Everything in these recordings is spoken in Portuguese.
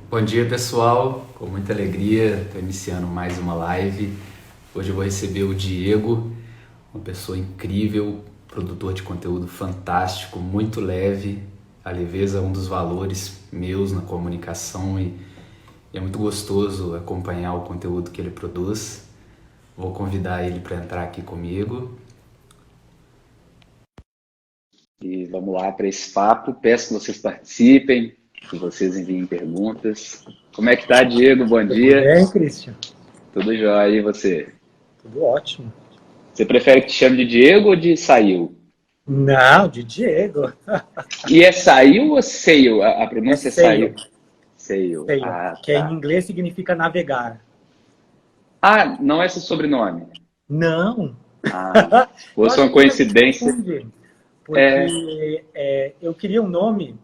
Bom dia, pessoal. Com muita alegria, estou iniciando mais uma live. Hoje eu vou receber o Diego, uma pessoa incrível, produtor de conteúdo fantástico, muito leve. A leveza é um dos valores meus na comunicação e é muito gostoso acompanhar o conteúdo que ele produz. Vou convidar ele para entrar aqui comigo. E vamos lá para esse papo. Peço que vocês participem, que vocês enviem perguntas. Como é que tá, Diego? Bom Tudo dia. bem, Christian? Tudo jóia, e você? Tudo ótimo. Você prefere que te chame de Diego ou de Saiu? Não, de Diego. E é Saiu ou Saiu? A É pronúncia é Saiu? sail, Saiu. sail, Ah, que em tá. inglês significa navegar. Ah, não é seu sobrenome. Não, Ah, eu fosse acho uma que muita gente coincidência. confunde, É. porque eu queria um nome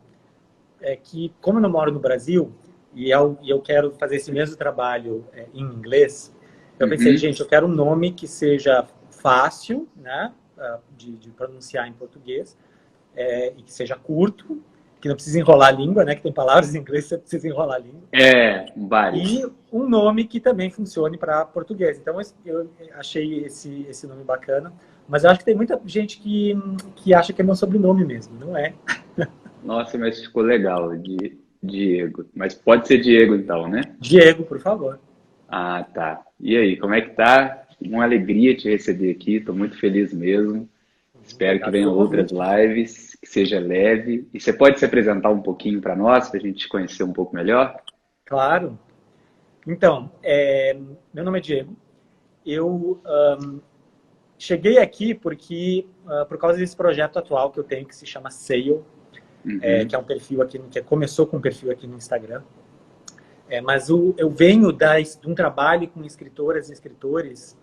que, como eu não moro no Brasil, e eu quero fazer esse mesmo trabalho em inglês, eu pensei, Uhum. gente, eu quero um nome que seja fácil, né, de pronunciar em português, e que seja curto, que não precisa enrolar a língua, né? Que tem palavras em inglês que você precisa enrolar a língua. É, E vários. um nome que também funcione para português. Então eu achei esse nome bacana, mas eu acho que tem muita gente que acha que é meu sobrenome mesmo, não é? Nossa, mas ficou legal, Diego. Mas pode ser Diego então, né? Diego, por favor. Ah, tá. E aí, como é que tá? Uma alegria te receber aqui, estou muito feliz mesmo. Espero que Obrigado venham pelo outras convite. lives, que seja leve. E você pode se apresentar um pouquinho para nós, para a gente te conhecer um pouco melhor? Claro. Então, meu nome é Diego. Eu cheguei aqui porque, por causa desse projeto atual que eu tenho, que se chama Sail, que é Uhum, um perfil aqui, que começou com um perfil aqui no Instagram. Mas eu venho de um trabalho com escritoras e escritores,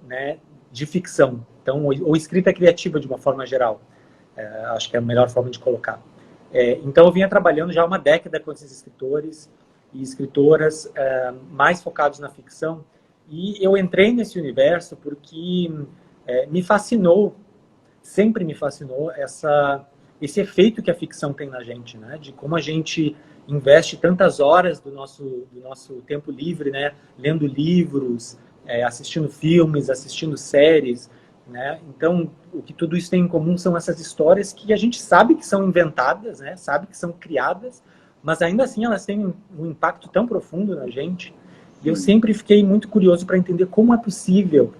né, de ficção, então, ou escrita criativa de uma forma geral. Acho que é a melhor forma de colocar. Então, eu vinha trabalhando já há uma década com esses escritores e escritoras mais focados na ficção, e eu entrei nesse universo porque me fascinou, sempre me fascinou esse efeito que a ficção tem na gente, né? De como a gente investe tantas horas do nosso tempo livre, né? Lendo livros, assistindo filmes, assistindo séries, né? Então, o que tudo isso tem em comum são essas histórias que a gente sabe que são inventadas, né? Sabe que são criadas, mas ainda assim elas têm um impacto tão profundo na gente. E eu sim. sempre fiquei muito curioso para entender como é possível,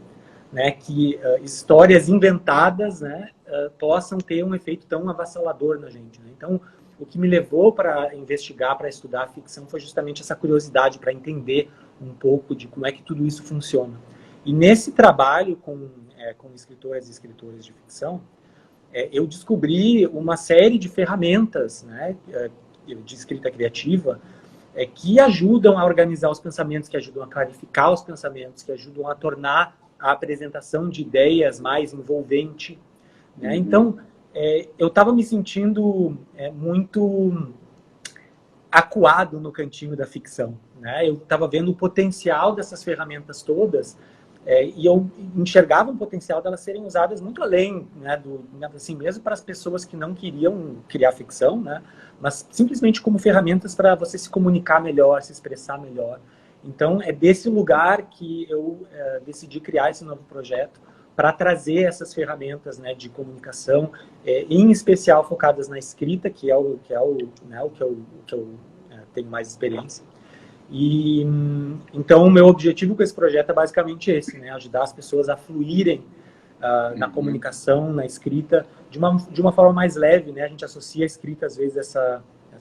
né, que histórias inventadas, né, possam ter um efeito tão avassalador na gente. Né? Então, o que me levou para investigar, para estudar a ficção, foi justamente essa curiosidade para entender um pouco de como é que tudo isso funciona. E nesse trabalho com escritoras e escritores de ficção, eu descobri uma série de ferramentas, né, de escrita criativa, que ajudam a organizar os pensamentos, que ajudam a clarificar os pensamentos, que ajudam a tornar a apresentação de ideias mais envolvente. Né? Uhum, Então, eu estava me sentindo muito acuado no cantinho da ficção. Né? Eu estava vendo o potencial dessas ferramentas todas, e eu enxergava um potencial delas serem usadas muito além, né, assim, mesmo para as pessoas que não queriam criar ficção, né, mas simplesmente como ferramentas para você se comunicar melhor, se expressar melhor. Então, é desse lugar que eu decidi criar esse novo projeto para trazer essas ferramentas, né, de comunicação, em especial focadas na escrita, que é né, o que eu tenho mais experiência. E então o meu objetivo com esse projeto é basicamente esse, né? Ajudar as pessoas a fluírem na uhum. comunicação, na escrita, de uma forma mais leve, né? A gente associa a escrita às vezes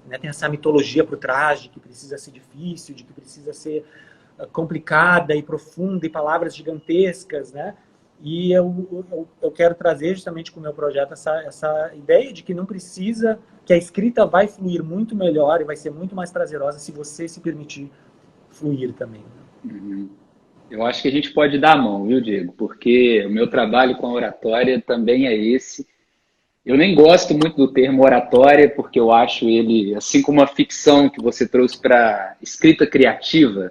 né, tem essa mitologia por trás de que precisa ser difícil, de que precisa ser complicada e profunda e palavras gigantescas, né? E eu quero trazer justamente com o meu projeto essa ideia de que não precisa, que a escrita vai fluir muito melhor e vai ser muito mais prazerosa se você se permitir fluir também. Uhum. Eu acho que a gente pode dar a mão, viu, Diego? Porque o meu trabalho com a oratória também é esse. Eu nem gosto muito do termo oratória, porque eu acho ele, assim como a ficção que você trouxe para escrita criativa,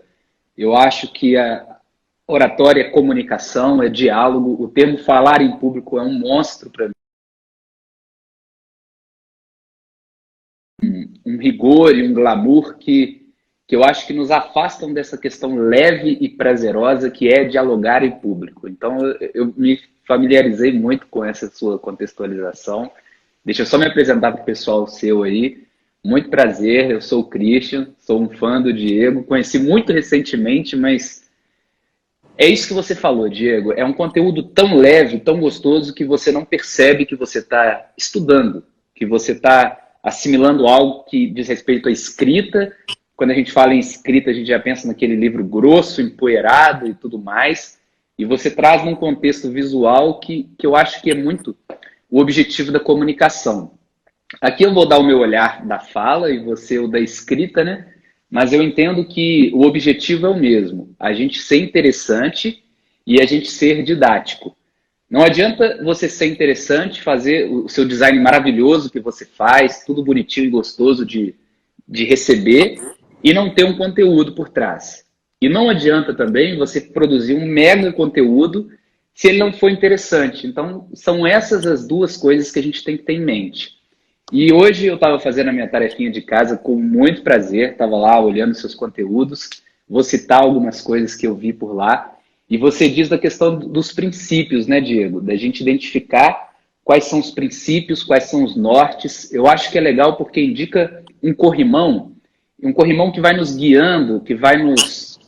eu acho que a oratória é comunicação, é diálogo. O termo falar em público é um monstro para mim, um rigor e um glamour que eu acho que nos afastam dessa questão leve e prazerosa que é dialogar em público. Então, eu me familiarizei muito com essa sua contextualização. Deixa eu só me apresentar para o pessoal seu aí. Muito prazer, eu sou o Christian, sou um fã do Diego, conheci muito recentemente, mas é isso que você falou, Diego. É um conteúdo tão leve, tão gostoso, que você não percebe que você está estudando, que você está assimilando algo que diz respeito à escrita. Quando a gente fala em escrita, a gente já pensa naquele livro grosso, empoeirado e tudo mais. E você traz num contexto visual que eu acho que é muito o objetivo da comunicação. Aqui eu vou dar o meu olhar da fala e você o da escrita, né? Mas eu entendo que o objetivo é o mesmo. A gente ser interessante e a gente ser didático. Não adianta você ser interessante, fazer o seu design maravilhoso que você faz, tudo bonitinho e gostoso de receber, e não ter um conteúdo por trás. E não adianta também você produzir um mega conteúdo se ele não for interessante. Então, são essas as duas coisas que a gente tem que ter em mente. E hoje eu estava fazendo a minha tarefinha de casa com muito prazer, estava lá olhando seus conteúdos, vou citar algumas coisas que eu vi por lá, e você diz da questão dos princípios, né, Diego? Da gente identificar quais são os princípios, quais são os nortes. Eu acho que é legal porque indica um corrimão que vai nos guiando, que vai nos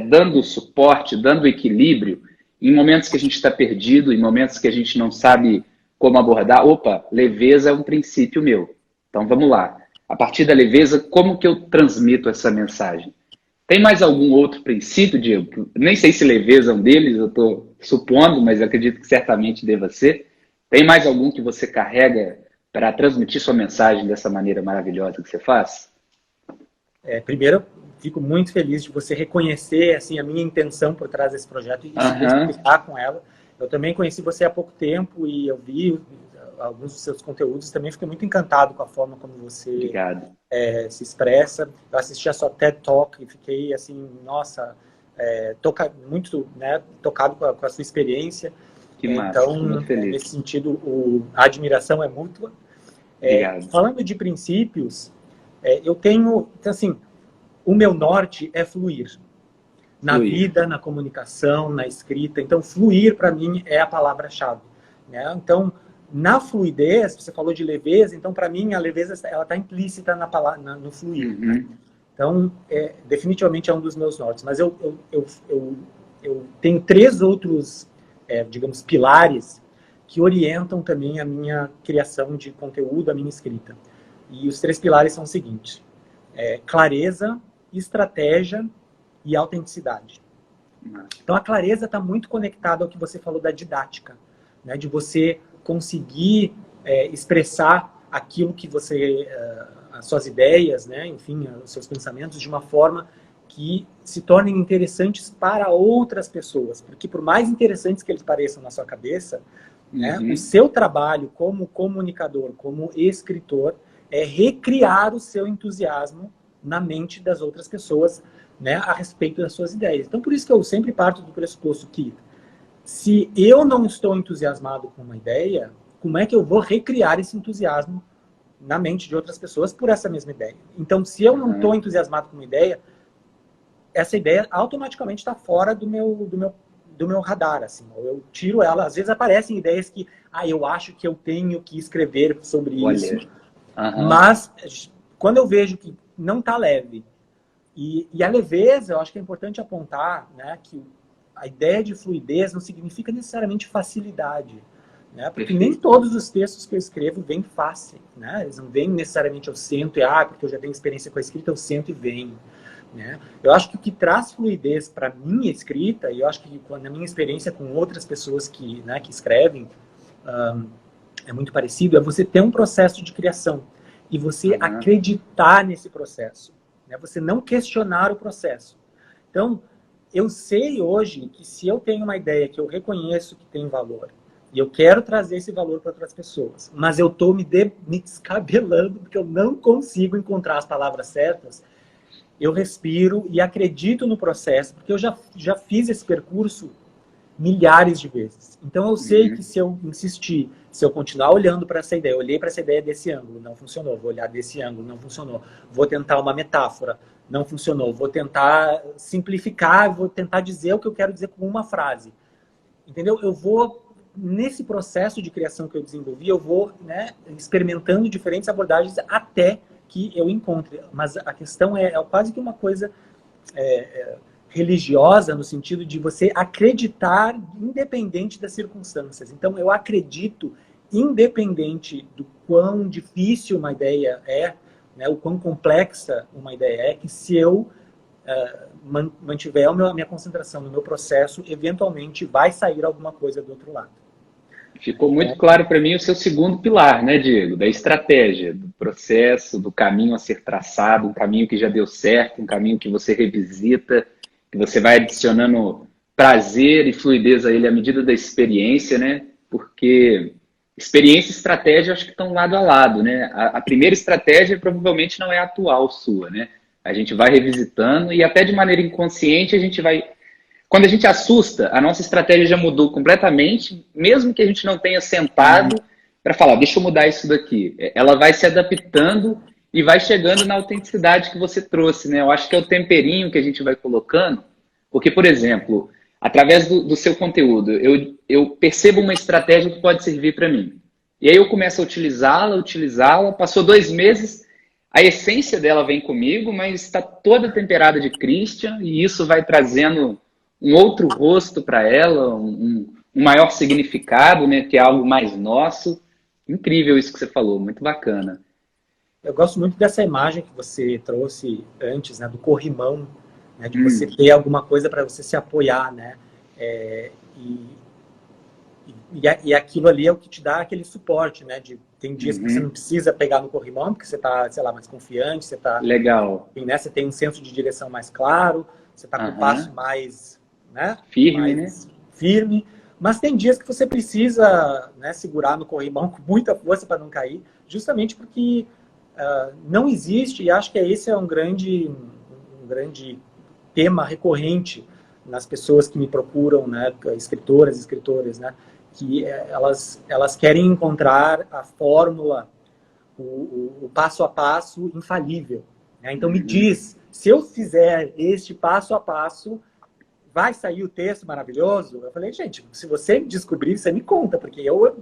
dando suporte, dando equilíbrio, em momentos que a gente está perdido, em momentos que a gente não sabe como abordar. Opa, leveza é um princípio meu. Então vamos lá. A partir da leveza, como que eu transmito essa mensagem? Tem mais algum outro princípio, Diego? Nem sei se leveza é um deles, eu estou supondo, mas eu acredito que certamente deva ser. Tem mais algum que você carrega para transmitir sua mensagem dessa maneira maravilhosa que você faz? Primeiro, eu fico muito feliz de você reconhecer assim, a minha intenção por trás desse projeto e se identificar com ela. Eu também conheci você há pouco tempo e eu vi alguns dos seus conteúdos. Também fiquei muito encantado com a forma como você se expressa. Eu assisti a sua TED Talk e fiquei assim, nossa, muito tocado com a sua experiência. Que massa, então, muito feliz. Nesse sentido, a admiração é mútua. Falando de princípios, eu tenho, assim, o meu norte é fluir. Na vida, na comunicação, na escrita. Então, fluir, para mim, é a palavra-chave. Né? Então, na fluidez, você falou de leveza, então, para mim, a leveza ela está implícita no fluir. Né? Então, definitivamente é um dos meus nortes. Mas eu tenho 3 outros, digamos, pilares que orientam também a minha criação de conteúdo, a minha escrita. E os 3 pilares são os seguintes. Clareza, estratégia e autenticidade. Então, a clareza está muito conectada ao que você falou da didática, né? De você conseguir expressar aquilo que você, as suas ideias, né? Enfim, os seus pensamentos de uma forma que se tornem interessantes para outras pessoas. Porque por mais interessantes que eles pareçam na sua cabeça, né? O seu trabalho como comunicador, como escritor, é recriar o seu entusiasmo na mente das outras pessoas, né, a respeito das suas ideias. Então, por isso que eu sempre parto do pressuposto que, se eu não estou entusiasmado com uma ideia, como é que eu vou recriar esse entusiasmo na mente de outras pessoas por essa mesma ideia? Então, se eu não estou entusiasmado com uma ideia, essa ideia automaticamente está fora do meu radar. Assim. Eu tiro ela. Às vezes aparecem ideias que eu acho que eu tenho que escrever sobre isso. Mas, quando eu vejo que não está leve, e a leveza, eu acho que é importante apontar, né, que a ideia de fluidez não significa necessariamente facilidade, né, porque nem todos os textos que eu escrevo vêm fácil, né, eles não vêm necessariamente eu sento porque eu já tenho experiência com a escrita, eu sento e venho. Né. Eu acho que o que traz fluidez para a minha escrita, e eu acho que na minha experiência com outras pessoas que escrevem, é muito parecido, é você ter um processo de criação e você acreditar nesse processo. Você não questionar o processo. Então, eu sei hoje que se eu tenho uma ideia que eu reconheço que tem valor, e eu quero trazer esse valor para outras pessoas, mas eu estou me descabelando porque eu não consigo encontrar as palavras certas, eu respiro e acredito no processo, porque eu já fiz esse percurso milhares de vezes. Então eu sei que se eu insistir, se eu continuar olhando para essa ideia, eu olhei para essa ideia desse ângulo, não funcionou, vou olhar desse ângulo, não funcionou, vou tentar uma metáfora, não funcionou, vou tentar simplificar, vou tentar dizer o que eu quero dizer com uma frase. Entendeu? Eu vou, nesse processo de criação que eu desenvolvi, eu vou, né, experimentando diferentes abordagens até que eu encontre. Mas a questão é quase que uma coisa religiosa, no sentido de você acreditar independente das circunstâncias. Então, eu acredito, independente do quão difícil uma ideia é, né, o quão complexa uma ideia é, que se eu mantiver a minha concentração no meu processo, eventualmente vai sair alguma coisa do outro lado. Ficou muito claro para mim o seu segundo pilar, né, Diego? Da estratégia, do processo, do caminho a ser traçado, um caminho que já deu certo, um caminho que você revisita, que você vai adicionando prazer e fluidez a ele à medida da experiência, né? Porque experiência e estratégia acho que estão lado a lado, né? A primeira estratégia provavelmente não é a atual sua, né? A gente vai revisitando e até de maneira inconsciente a gente vai... Quando a gente assusta, a nossa estratégia já mudou completamente, mesmo que a gente não tenha sentado para falar, deixa eu mudar isso daqui. Ela vai se adaptando e vai chegando na autenticidade que você trouxe, né? Eu acho que é o temperinho que a gente vai colocando, porque, por exemplo, através do seu conteúdo, eu percebo uma estratégia que pode servir para mim. E aí eu começo a utilizá-la, passou 2 meses, a essência dela vem comigo, mas está toda temperada de Christian, e isso vai trazendo um outro rosto para ela, um maior significado, né? Que é algo mais nosso. Incrível isso que você falou, muito bacana. Eu gosto muito dessa imagem que você trouxe antes, né, do corrimão, né, de você ter alguma coisa para você se apoiar, né? E aquilo ali é o que te dá aquele suporte, né? Tem dias que você não precisa pegar no corrimão, porque você está, sei lá, mais confiante, você está... Legal. Né, você tem um senso de direção mais claro, você está com o passo mais... né, firme, mais firme. Mas tem dias que você precisa, né, segurar no corrimão com muita força para não cair, justamente porque não existe, e acho que esse é um grande tema recorrente nas pessoas que me procuram, né, escritoras, né, que elas querem encontrar a fórmula, o passo a passo infalível. Né? Então me diz, se eu fizer este passo a passo, vai sair o texto maravilhoso? Eu falei, gente, se você descobrir, você me conta, porque eu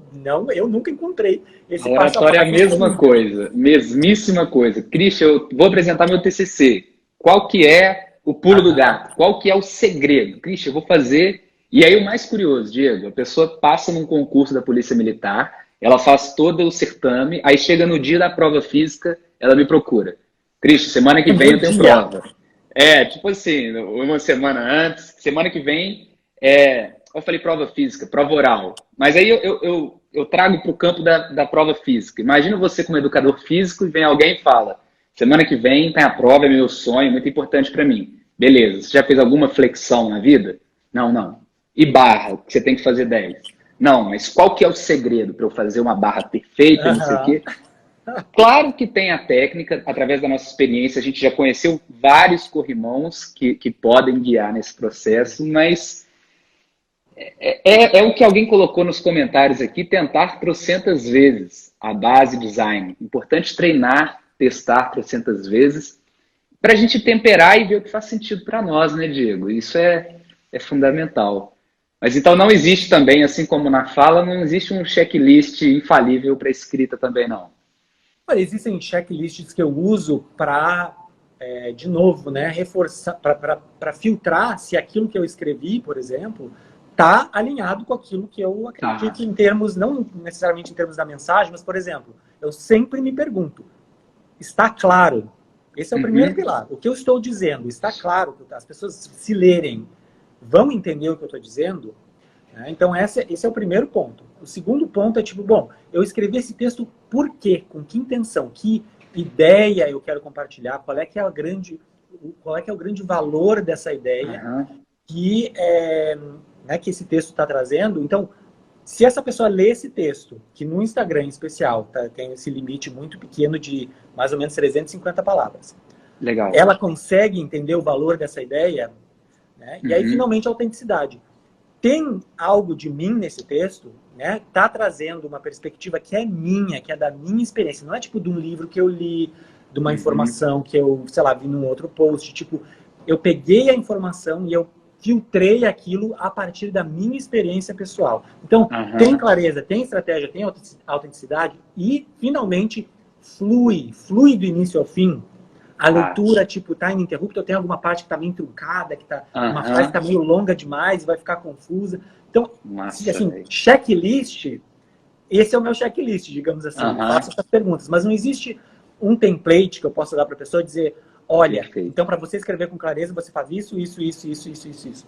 nunca encontrei esse passo a passo. A oratória é a mesma coisa, mesmíssima coisa. Christian, eu vou apresentar meu TCC. Qual que é o pulo do gato? Qual que é o segredo? Christian, eu vou fazer... E aí o mais curioso, Diego, a pessoa passa num concurso da Polícia Militar, ela faz todo o certame, aí chega no dia da prova física, ela me procura. Christian, semana que vem eu tenho prova. Tipo assim, uma semana antes, semana que vem, eu falei prova física, prova oral. Mas aí eu trago para o campo da prova física. Imagina você como educador físico e vem alguém e fala, semana que vem tem a prova, é meu sonho, muito importante para mim. Beleza, você já fez alguma flexão na vida? Não. E barra, que você tem que fazer 10? Não, mas qual que é o segredo para eu fazer uma barra perfeita, não sei o quê? Claro que tem a técnica, através da nossa experiência, a gente já conheceu vários corrimãos que podem guiar nesse processo, mas é o que alguém colocou nos comentários aqui, tentar trocentas vezes a base design. Importante treinar, testar trocentas vezes, para a gente temperar e ver o que faz sentido para nós, né, Diego? Isso é fundamental. Mas então não existe também, assim como na fala, não existe um checklist infalível para escrita também, não. Olha, existem checklists que eu uso para, de novo, né, reforçar, para filtrar se aquilo que eu escrevi, por exemplo, está alinhado com aquilo que eu acredito em termos, não necessariamente em termos da mensagem, mas, por exemplo, eu sempre me pergunto, está claro? Esse é o primeiro pilar. O que eu estou dizendo, está claro? As pessoas se lerem, vão entender o que eu estou dizendo? Então, esse é o primeiro ponto. O segundo ponto é tipo, bom, eu escrevi esse texto por quê? Com que intenção? Que ideia eu quero compartilhar? Qual é que é o grande valor dessa ideia que esse texto está trazendo? Então, se essa pessoa lê esse texto, que no Instagram em especial tem esse limite muito pequeno de mais ou menos 350 palavras. Legal. Ela consegue entender o valor dessa ideia, né? E aí, finalmente, a autenticidade. tem algo de mim nesse texto, né? Tá trazendo uma perspectiva que é minha, que é da minha experiência. Não é tipo de um livro que eu li, de uma informação que eu, sei lá, vi num outro post. Tipo, eu peguei a informação e eu filtrei aquilo a partir da minha experiência pessoal. Então, tem clareza, tem estratégia, tem autenticidade e, finalmente, flui do início ao fim. A leitura, tipo, tá ininterrupta, tem alguma parte que tá meio truncada, que tá, uma frase tá meio longa demais, vai ficar confusa. Então, assim, checklist, esse é o meu checklist, digamos assim. Eu faço essas perguntas, mas não existe um template que eu possa dar para a pessoa e dizer, olha, então para você escrever com clareza, você faz isso, isso.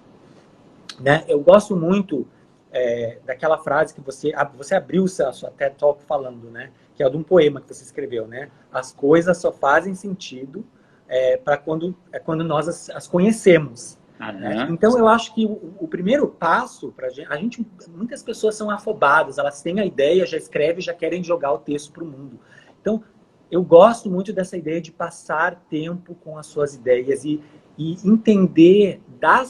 Né? Eu gosto muito daquela frase que você abriu a sua TED Talk falando, né? Que é de um poema que você escreveu, né? As coisas só fazem sentido para quando nós as conhecemos. Né? Então, eu acho que o primeiro passo para a gente, muitas pessoas são afobadas, elas têm a ideia, já escrevem, já querem jogar o texto para o mundo. Então, eu gosto muito dessa ideia de passar tempo com as suas ideias e entender, dar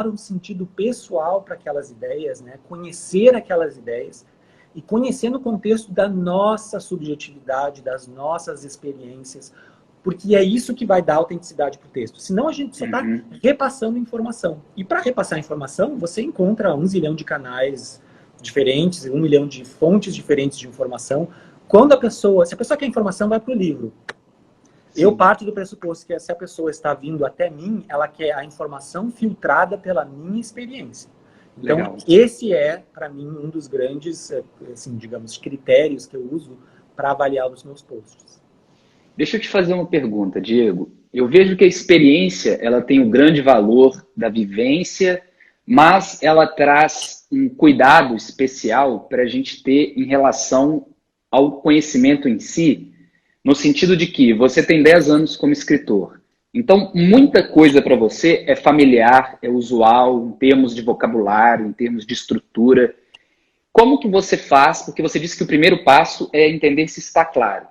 um sentido pessoal para aquelas ideias, né? Conhecer aquelas ideias e conhecer no contexto da nossa subjetividade, das nossas experiências, porque é isso que vai dar autenticidade para o texto. Senão a gente só está repassando informação. E para repassar informação, você encontra 1 zilhão de canais diferentes, 1 milhão de fontes diferentes de informação. Se a pessoa quer informação, vai para o livro. Sim. Eu parto do pressuposto que se a pessoa está vindo até mim, ela quer a informação filtrada pela minha experiência. Então, legal. Esse é, para mim, um dos grandes, assim, digamos, critérios que eu uso para avaliar os meus posts. Deixa eu te fazer uma pergunta, Diego. Eu vejo que a experiência ela tem o grande valor da vivência, mas ela traz um cuidado especial para a gente ter em relação ao conhecimento em si, no sentido de que você tem 10 anos como escritor. Então, muita coisa para você é familiar, é usual, em termos de vocabulário, em termos de estrutura. Como que você faz? Porque você disse que o primeiro passo é entender se está claro.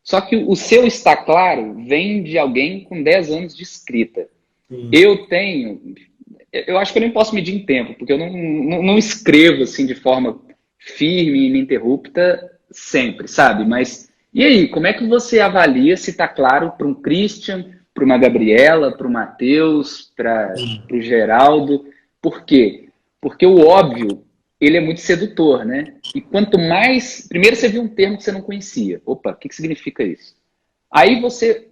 Só que o seu está claro vem de alguém com 10 anos de escrita. Sim. Eu acho que eu nem posso medir em tempo, porque eu não escrevo assim de forma firme e ininterrupta sempre, sabe? Mas e aí, como é que você avalia se está claro para um Christian, para uma Gabriela, para o Matheus, para o Geraldo? Por quê? Porque o óbvio, ele é muito sedutor, né? E quanto mais... Primeiro você viu um termo que você não conhecia. Opa, o que significa isso? Aí você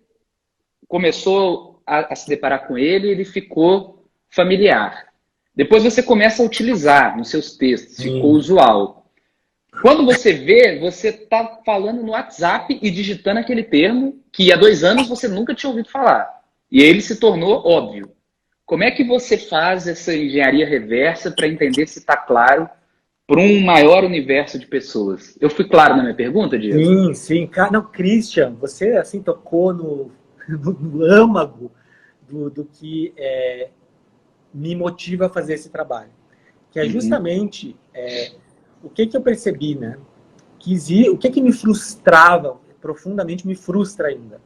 começou a se deparar com ele e ele ficou familiar. Depois você começa a utilizar nos seus textos, ficou usual. Quando você vê, você está falando no WhatsApp e digitando aquele termo que há 2 anos você nunca tinha ouvido falar. E ele se tornou óbvio. Como é que você faz essa engenharia reversa para entender se está claro para um maior universo de pessoas? Eu fui claro na minha pergunta, Diego? Sim. Não, Christian, você assim tocou no âmago do que me motiva a fazer esse trabalho. Que é justamente... o que eu percebi, né? O que me frustrava, profundamente me frustra ainda,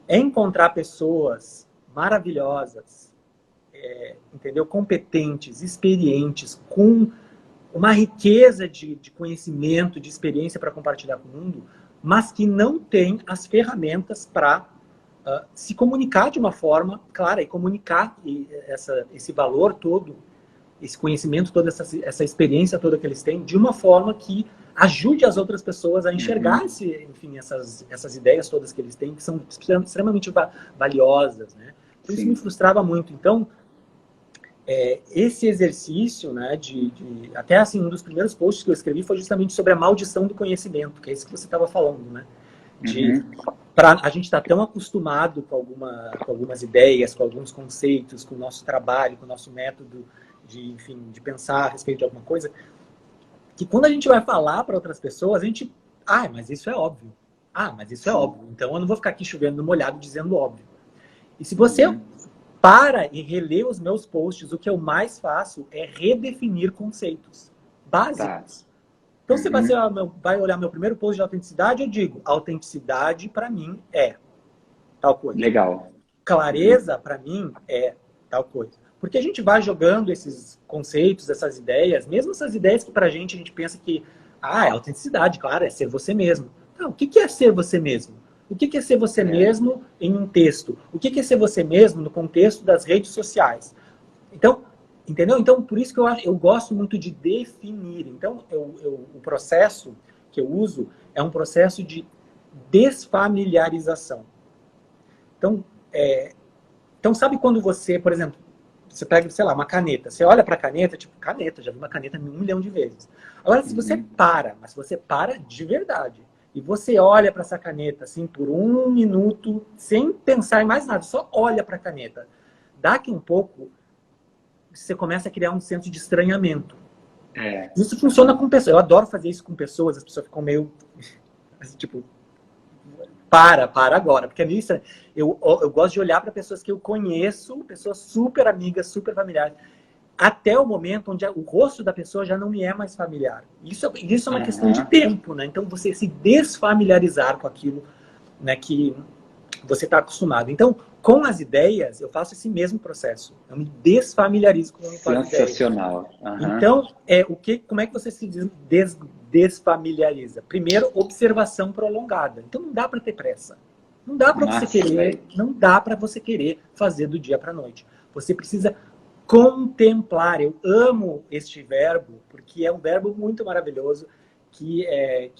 é encontrar pessoas maravilhosas, entendeu? Competentes, experientes, com uma riqueza de conhecimento, de experiência para compartilhar com o mundo, mas que não têm as ferramentas para se comunicar de uma forma clara e comunicar esse valor todo, esse conhecimento, toda essa experiência toda que eles têm, de uma forma que ajude as outras pessoas a enxergar enfim, essas ideias todas que eles têm, que são extremamente valiosas, né? Por isso me frustrava muito. Então, esse exercício, né, até assim, um dos primeiros posts que eu escrevi foi justamente sobre a maldição do conhecimento, que é isso que você estava falando, né? A gente está tão acostumado com algumas ideias, com alguns conceitos, com o nosso trabalho, com o nosso método de pensar a respeito de alguma coisa, que quando a gente vai falar para outras pessoas, a gente... mas isso é óbvio. Mas isso é óbvio. Então eu não vou ficar aqui chovendo no molhado dizendo óbvio. E se você para e relê os meus posts, o que eu mais faço é redefinir conceitos básicos. Então você vai olhar meu primeiro post de autenticidade, eu digo, autenticidade para mim é tal coisa. Legal. Clareza para mim é tal coisa. Porque a gente vai jogando esses conceitos, essas ideias, mesmo essas ideias que pra gente a gente pensa que, é autenticidade, claro, é ser você mesmo. Não, o que é ser você mesmo? O que é ser você mesmo em um texto? O que é ser você mesmo no contexto das redes sociais? Então, entendeu? Então, por isso que eu gosto muito de definir. Então, o processo que eu uso é um processo de desfamiliarização. Então, sabe quando você, por exemplo, você pega, sei lá, uma caneta. Você olha para a caneta, tipo, caneta, já vi uma caneta 1 milhão de vezes. Agora, se você mas você para de verdade, e você olha para essa caneta, assim, por 1 minuto, sem pensar em mais nada, só olha para a caneta. Daqui um pouco, você começa a criar um senso de estranhamento. Isso funciona com pessoas. Eu adoro fazer isso com pessoas, as pessoas ficam meio, tipo, para agora. Porque nisso eu gosto de olhar para pessoas que eu conheço, pessoas super amigas, super familiares, até o momento onde o rosto da pessoa já não me é mais familiar. Isso é uma questão de tempo, né? Então, você se desfamiliarizar com aquilo, né, que você está acostumado. Então, com as ideias, eu faço esse mesmo processo. Eu me desfamiliarizo com as ideias. Sensacional. Então, como é que você se desfamiliariza? Primeiro, observação prolongada. Então, não dá para ter pressa. Não dá para você querer fazer do dia para a noite. Você precisa contemplar. Eu amo este verbo, porque é um verbo muito maravilhoso que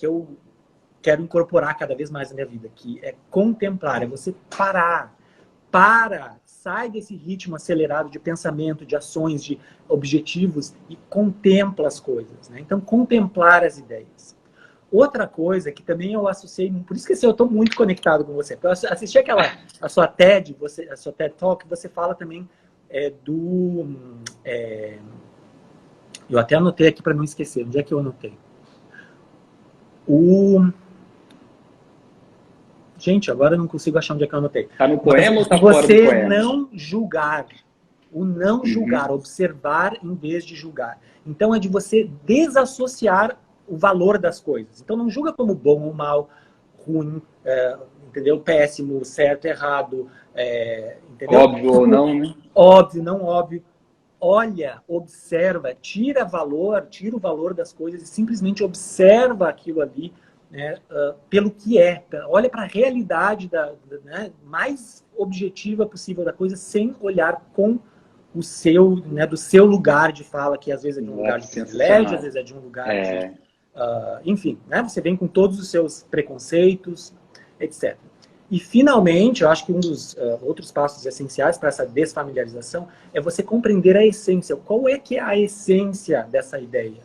eu quero incorporar cada vez mais na minha vida, que é contemplar, é você parar. Sai desse ritmo acelerado de pensamento, de ações, de objetivos e contempla as coisas, né? Então, contemplar as ideias. Outra coisa que também eu associei, por isso que eu estou muito conectado com você. Eu assisti a sua TED Talk, você fala também eu até anotei aqui para não esquecer. Onde é que eu anotei? Gente, agora eu não consigo achar onde é que eu anotei. Tá no poema ou tá fora do poema? Você não julgar. O não julgar, observar em vez de julgar. Então é de você desassociar o valor das coisas. Então não julga como bom ou mal, ruim, entendeu? Péssimo, certo, errado, entendeu? Óbvio ou não, né? Óbvio, não óbvio. Olha, observa, tira o valor das coisas e simplesmente observa aquilo ali, né, pelo que é. Olha para a realidade né, mais objetiva possível da coisa, sem olhar com o seu, né, do seu lugar de fala, que às vezes é de um lugar de privilégio, às vezes é de um lugar de... enfim, né, você vem com todos os seus preconceitos, etc. E, finalmente, eu acho que um dos outros passos essenciais para essa desfamiliarização é você compreender a essência. Qual é que é a essência dessa ideia?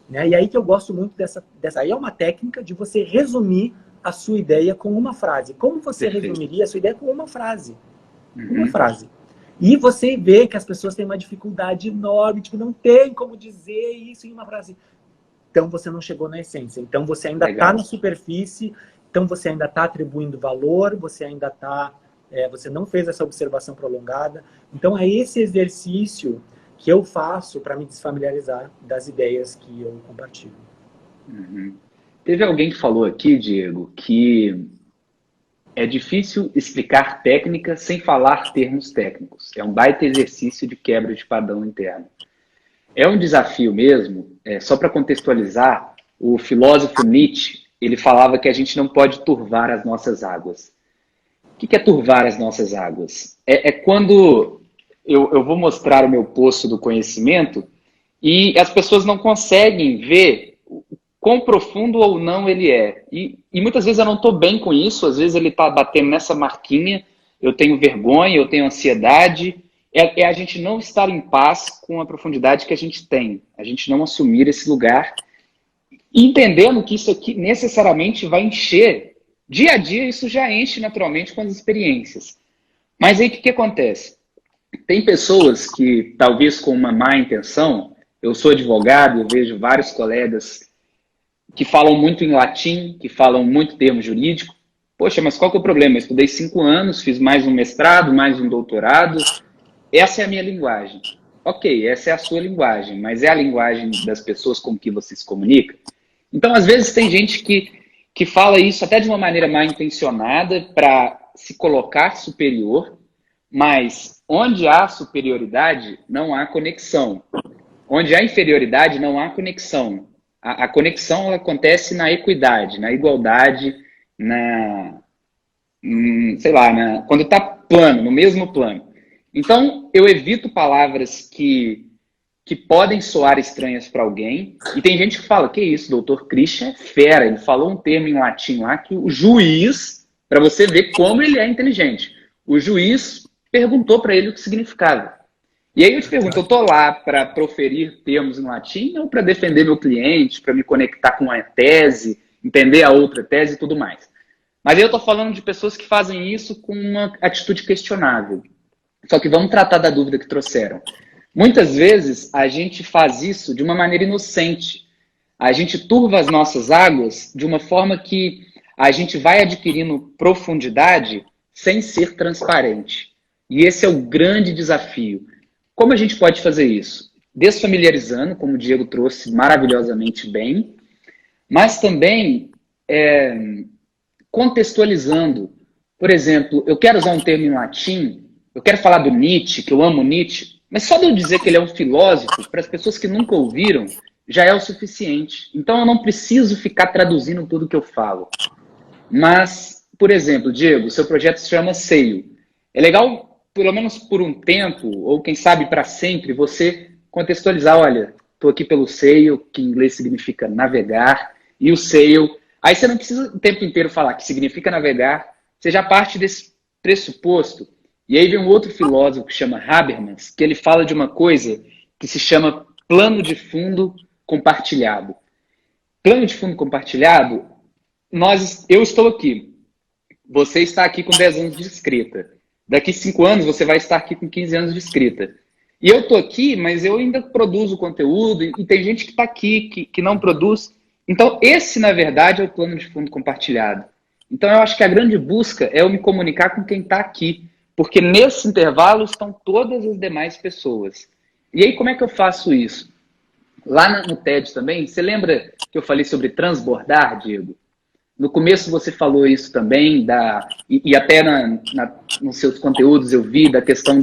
Né? E aí que eu gosto muito dessa... Aí é uma técnica de você resumir a sua ideia com uma frase. Como você resumiria a sua ideia com uma frase? Uma frase. E você vê que as pessoas têm uma dificuldade enorme, tipo, não tem como dizer isso em uma frase. Então, você não chegou na essência. Então, você ainda está na superfície. Então, você ainda está atribuindo valor, você ainda está... você não fez essa observação prolongada. Então, é esse exercício que eu faço para me desfamiliarizar das ideias que eu compartilho. Teve alguém que falou aqui, Diego, que é difícil explicar técnica sem falar termos técnicos. É um baita exercício de quebra de padrão interno. É um desafio mesmo. Só para contextualizar, o filósofo Nietzsche, ele falava que a gente não pode turvar as nossas águas. O que é turvar as nossas águas? É quando eu vou mostrar o meu poço do conhecimento e as pessoas não conseguem ver quão profundo ou não ele é. E muitas vezes eu não estou bem com isso, às vezes ele está batendo nessa marquinha, eu tenho vergonha, eu tenho ansiedade. É a gente não estar em paz com a profundidade que a gente tem, a gente não assumir esse lugar, entendendo que isso aqui necessariamente vai encher. Dia a dia isso já enche naturalmente com as experiências. Mas aí o que acontece? Tem pessoas que, talvez com uma má intenção, eu sou advogado, eu vejo vários colegas que falam muito em latim, que falam muito termo jurídico. Poxa, mas qual que é o problema? Eu estudei 5 anos, fiz mais um mestrado, mais um doutorado. Essa é a minha linguagem. Ok, essa é a sua linguagem, mas é a linguagem das pessoas com que você se comunica? Então, às vezes, tem gente que fala isso até de uma maneira mal intencionada para se colocar superior, Mas onde há superioridade, não há conexão. Onde há inferioridade, não há conexão. A conexão ela acontece na equidade, na igualdade, sei lá, quando está plano, no mesmo plano. Então, eu evito palavras que podem soar estranhas para alguém. E tem gente que fala, que isso, doutor Christian é fera. Ele falou um termo em latim lá que o juiz, para você ver como ele é inteligente, o juiz perguntou para ele o que significava. E aí eu te pergunto, eu estou lá para proferir termos em latim ou para defender meu cliente, para me conectar com a tese, entender a outra tese e tudo mais? Mas aí eu estou falando de pessoas que fazem isso com uma atitude questionável. Só que vamos tratar da dúvida que trouxeram. Muitas vezes a gente faz isso de uma maneira inocente. A gente turva as nossas águas de uma forma que a gente vai adquirindo profundidade sem ser transparente. E esse é o grande desafio. Como a gente pode fazer isso? Desfamiliarizando, como o Diego trouxe maravilhosamente bem, mas também contextualizando. Por exemplo, eu quero usar um termo em latim, eu quero falar do Nietzsche, que eu amo Nietzsche, mas só de eu dizer que ele é um filósofo, para as pessoas que nunca ouviram, já é o suficiente. Então eu não preciso ficar traduzindo tudo que eu falo. Mas, por exemplo, Diego, seu projeto se chama Seio. É legal, pelo menos por um tempo, ou quem sabe para sempre, você contextualizar, olha, estou aqui pelo Seio, que em inglês significa navegar, e o Seio. Aí você não precisa o tempo inteiro falar que significa navegar, você já parte desse pressuposto. E aí vem um outro filósofo que chama Habermas, que ele fala de uma coisa que se chama plano de fundo compartilhado. Plano de fundo compartilhado, eu estou aqui. Você está aqui com 10 anos de escrita. Daqui 5 anos você vai estar aqui com 15 anos de escrita. E eu estou aqui, mas eu ainda produzo conteúdo e tem gente que está aqui, que não produz. Então esse, na verdade, é o plano de fundo compartilhado. Então eu acho que a grande busca é eu me comunicar com quem está aqui. Porque nesse intervalo estão todas as demais pessoas. E aí como é que eu faço isso? Lá no TED também, você lembra que eu falei sobre transbordar, Diego? No começo você falou isso também, e até nos seus conteúdos eu vi da questão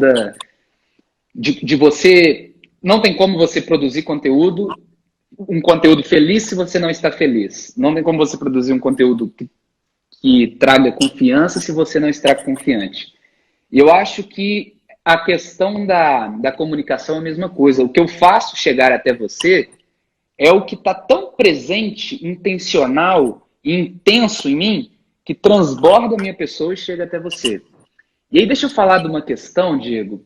de você... Não tem como você produzir um conteúdo feliz se você não está feliz. Não tem como você produzir um conteúdo que traga confiança se você não está confiante. E eu acho que a questão da comunicação é a mesma coisa. O que eu faço chegar até você é o que está tão presente, intencional e intenso em mim, que transborda a minha pessoa e chega até você. E aí deixa eu falar de uma questão, Diego,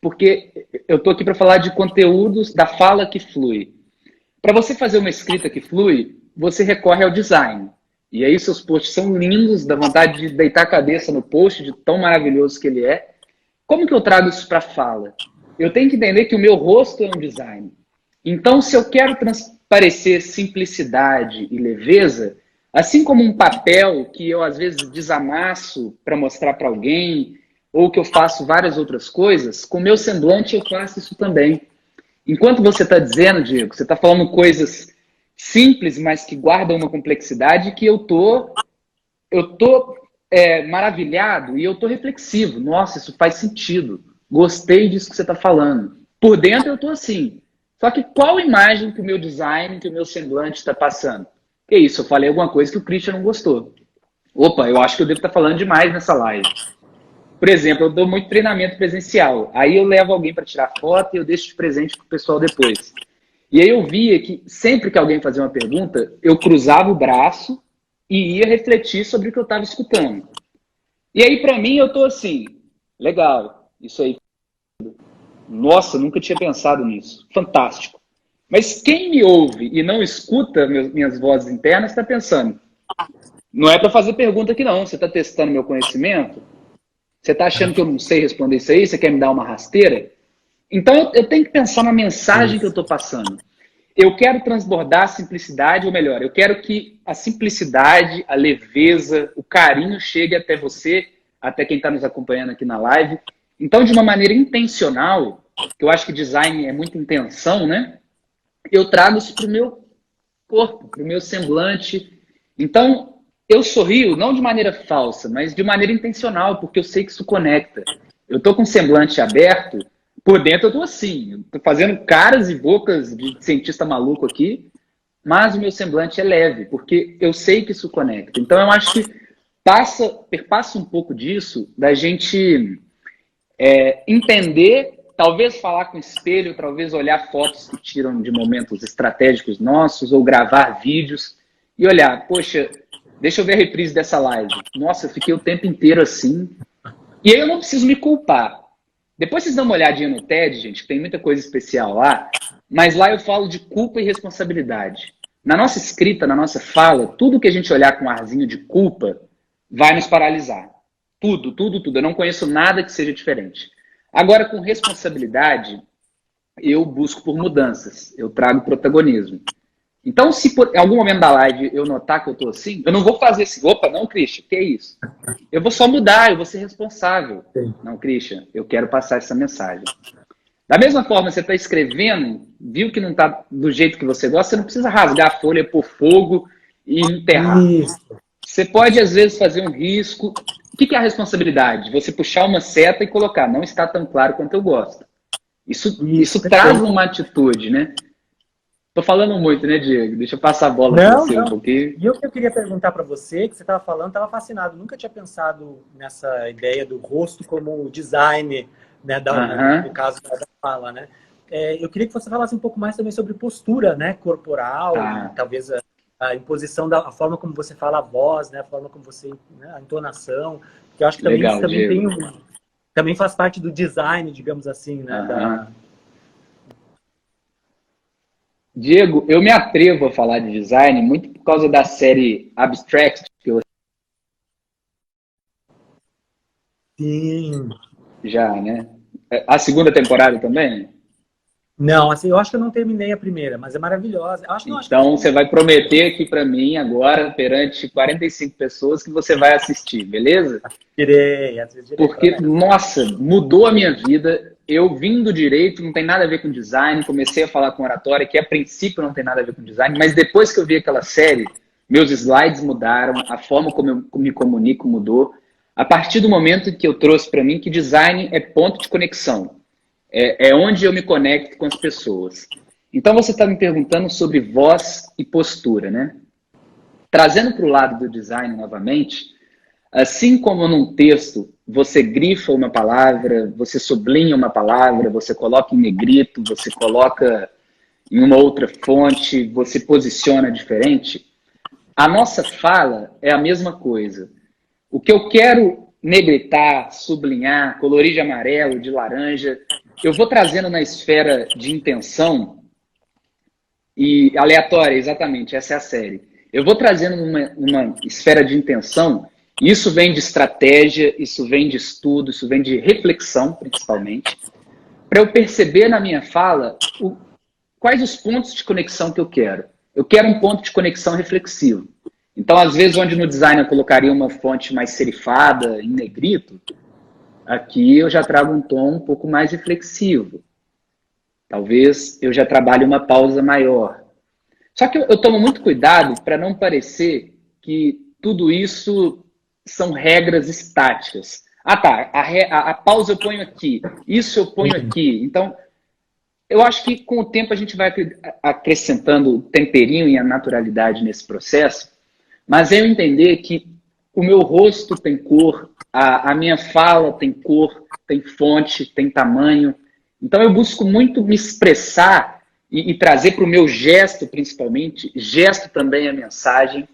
porque eu estou aqui para falar de conteúdos da fala que flui. Para você fazer uma escrita que flui, você recorre ao design. E aí seus posts são lindos, dá vontade de deitar a cabeça no post, de tão maravilhoso que ele é. Como que eu trago isso para a fala? Eu tenho que entender que o meu rosto é um design. Então, se eu quero transparecer simplicidade e leveza, assim como um papel que eu às vezes desamasso para mostrar para alguém, ou que eu faço várias outras coisas, com o meu semblante eu faço isso também. Enquanto você está dizendo, Diego, você está falando coisas simples, mas que guardam uma complexidade que eu tô maravilhado e eu tô reflexivo. Nossa, isso faz sentido. Gostei disso que você está falando. Por dentro eu tô assim. Só que qual imagem que o meu design, que o meu semblante está passando? Que isso, eu falei alguma coisa que o Christian não gostou. Opa, eu acho que eu devo estar falando demais nessa live. Por exemplo, eu dou muito treinamento presencial. Aí eu levo alguém para tirar foto e eu deixo de presente para o pessoal depois. E aí eu via que sempre que alguém fazia uma pergunta, eu cruzava o braço e ia refletir sobre o que eu estava escutando. E aí, para mim, eu tô assim, legal, isso aí. Nossa, nunca tinha pensado nisso. Fantástico. Mas quem me ouve e não escuta minhas vozes internas está pensando, não é para fazer pergunta aqui não, você está testando meu conhecimento? Você está achando que eu não sei responder isso aí? Você quer me dar uma rasteira? Então, eu tenho que pensar na mensagem que eu estou passando. Eu quero transbordar a simplicidade, ou melhor, eu quero que a simplicidade, a leveza, o carinho chegue até você, até quem está nos acompanhando aqui na live. Então, de uma maneira intencional, que eu acho que design é muita intenção, né? Eu trago isso para o meu corpo, para o meu semblante. Então, eu sorrio não de maneira falsa, mas de maneira intencional, porque eu sei que isso conecta. eu tô com um semblante aberto, por dentro eu tô assim, eu tô fazendo caras e bocas de cientista maluco aqui, mas o meu semblante é leve, porque eu sei que isso conecta. Então eu acho que perpassa um pouco disso, da gente entender, talvez falar com o espelho, talvez olhar fotos que tiram de momentos estratégicos nossos, ou gravar vídeos, e olhar, poxa, deixa eu ver a reprise dessa live. Nossa, eu fiquei o tempo inteiro assim. E aí eu não preciso me culpar. Depois vocês dão uma olhadinha no TED, gente, que tem muita coisa especial lá, mas lá eu falo de culpa e responsabilidade. Na nossa escrita, na nossa fala, tudo que a gente olhar com um arzinho de culpa vai nos paralisar. Tudo, tudo, tudo. Eu não conheço nada que seja diferente. Agora, com responsabilidade, eu busco por mudanças. Eu trago protagonismo. Então, se por algum momento da live eu notar que eu tô assim, eu não vou fazer assim, opa, não, Christian, que é isso? Eu vou só mudar, eu vou ser responsável. Sim. Não, Christian, eu quero passar essa mensagem. Da mesma forma, você está escrevendo, viu que não está do jeito que você gosta, você não precisa rasgar a folha, pôr fogo e enterrar. Isso. Você pode, às vezes, fazer um risco. O que é a responsabilidade? Você puxar uma seta e colocar, não está tão claro quanto eu gosto. Isso traz uma atitude, né? Tô falando muito, né, Diego? Deixa eu passar a bola para você um pouquinho. E o que eu queria perguntar para você, que você estava falando, estava fascinado. Nunca tinha pensado nessa ideia do rosto como design, né, no caso da fala, né? Eu queria que você falasse um pouco mais também sobre postura, né, corporal, talvez a imposição a forma como você fala a voz, né, a forma como você, né, a entonação, que eu acho que também, legal, isso também faz parte do design, digamos assim, né? Diego, eu me atrevo a falar de design muito por causa da série Abstract, que eu... Sim. Já, né? A segunda temporada também? Não, assim, eu acho que eu não terminei a primeira, mas é maravilhosa. Então, você vai prometer aqui para mim agora, perante 45 pessoas, que você vai assistir, beleza? Irei. Porque, nossa, mudou a minha vida. Eu vim do direito, não tem nada a ver com design, comecei a falar com oratória, que a princípio não tem nada a ver com design, mas depois que eu vi aquela série, meus slides mudaram, a forma como eu me comunico mudou. A partir do momento que eu trouxe para mim que design é ponto de conexão. É onde eu me conecto com as pessoas. Então, você está me perguntando sobre voz e postura, né? Trazendo para o lado do design novamente, assim como num texto você grifa uma palavra, você sublinha uma palavra, você coloca em negrito, você coloca em uma outra fonte, você posiciona diferente, a nossa fala é a mesma coisa. O que eu quero negritar, sublinhar, colorir de amarelo, de laranja, eu vou trazendo na esfera de intenção e aleatória, exatamente, essa é a série. Eu vou trazendo numa esfera de intenção, e isso vem de estratégia, isso vem de estudo, isso vem de reflexão, principalmente, para eu perceber na minha fala quais os pontos de conexão que eu quero. Eu quero um ponto de conexão reflexivo. Então, às vezes, onde no design eu colocaria uma fonte mais serifada, em negrito, aqui eu já trago um tom um pouco mais reflexivo. Talvez eu já trabalhe uma pausa maior. Só que eu tomo muito cuidado para não parecer que tudo isso são regras estáticas. Ah, tá, a pausa eu ponho aqui, isso eu ponho aqui. Então, eu acho que com o tempo a gente vai acrescentando temperinho e a naturalidade nesse processo, mas eu entender que o meu rosto tem cor, a minha fala tem cor, tem fonte, tem tamanho. Então eu busco muito me expressar e trazer para o meu gesto, principalmente. Gesto também é mensagem.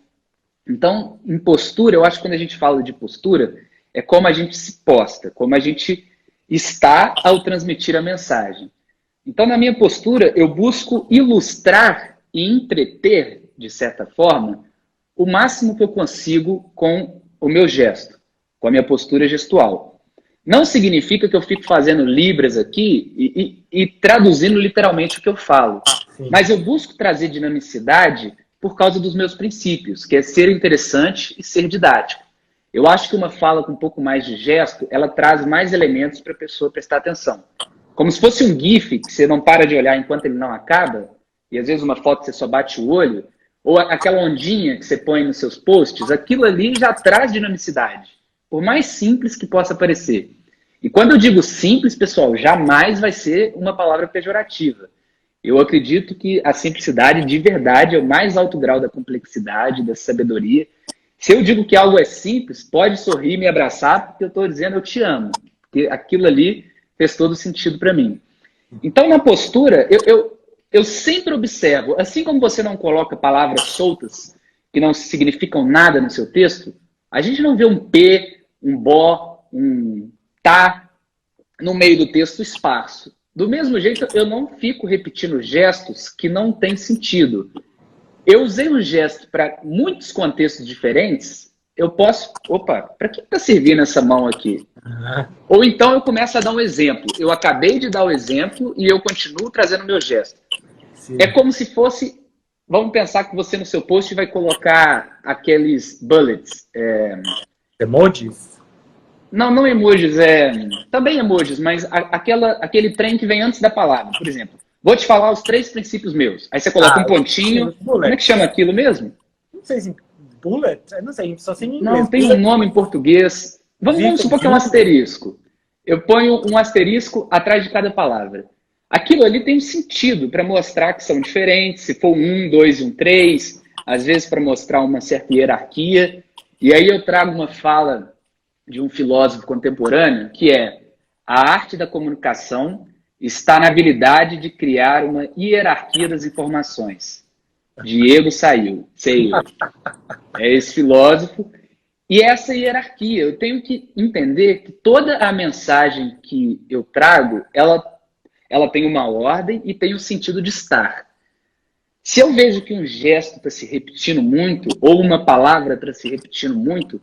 Então, em postura, eu acho que quando a gente fala de postura, é como a gente se posta, como a gente está ao transmitir a mensagem. Então, na minha postura, eu busco ilustrar e entreter, de certa forma, o máximo que eu consigo com o meu gesto, com a minha postura gestual. Não significa que eu fico fazendo libras aqui e traduzindo literalmente o que eu falo. Sim. Mas eu busco trazer dinamicidade por causa dos meus princípios, que é ser interessante e ser didático. Eu acho que uma fala com um pouco mais de gesto, ela traz mais elementos para a pessoa prestar atenção. Como se fosse um GIF que você não para de olhar enquanto ele não acaba, e às vezes uma foto você só bate o olho, ou aquela ondinha que você põe nos seus posts, aquilo ali já traz dinamicidade, por mais simples que possa parecer. E quando eu digo simples, pessoal, jamais vai ser uma palavra pejorativa. Eu acredito que a simplicidade de verdade é o mais alto grau da complexidade, da sabedoria. Se eu digo que algo é simples, pode sorrir, me abraçar, porque eu estou dizendo eu te amo. Porque aquilo ali fez todo sentido para mim. Então, na postura, eu sempre observo, assim como você não coloca palavras soltas, que não significam nada no seu texto, a gente não vê um P, um bó, um tá no meio do texto esparso. Do mesmo jeito, eu não fico repetindo gestos que não têm sentido. Eu usei um gesto para muitos contextos diferentes, eu posso... Opa, para que está servindo essa mão aqui? Ou então eu começo a dar um exemplo. Eu acabei de dar o exemplo e eu continuo trazendo o meu gesto. Sim. É como se fosse... Vamos pensar que você no seu post vai colocar aqueles bullets. Emojis? Não emojis, também emojis, mas aquele trem que vem antes da palavra. Por exemplo, vou te falar os 3 princípios meus. Aí você coloca um pontinho. Como é que chama aquilo mesmo? Não sei se bullet, eu não sei, só sei em inglês. Não, tem um nome em português. Vamos supor que é um asterisco. Eu ponho um asterisco atrás de cada palavra. Aquilo ali tem um sentido para mostrar que são diferentes. Se for um, 2 e um 3, às vezes para mostrar uma certa hierarquia. E aí eu trago uma fala de um filósofo contemporâneo, que é: a arte da comunicação está na habilidade de criar uma hierarquia das informações. Diego saiu. É esse filósofo. E essa hierarquia, eu tenho que entender que toda a mensagem que eu trago, ela tem uma ordem e tem o sentido de estar. Se eu vejo que um gesto está se repetindo muito, ou uma palavra está se repetindo muito,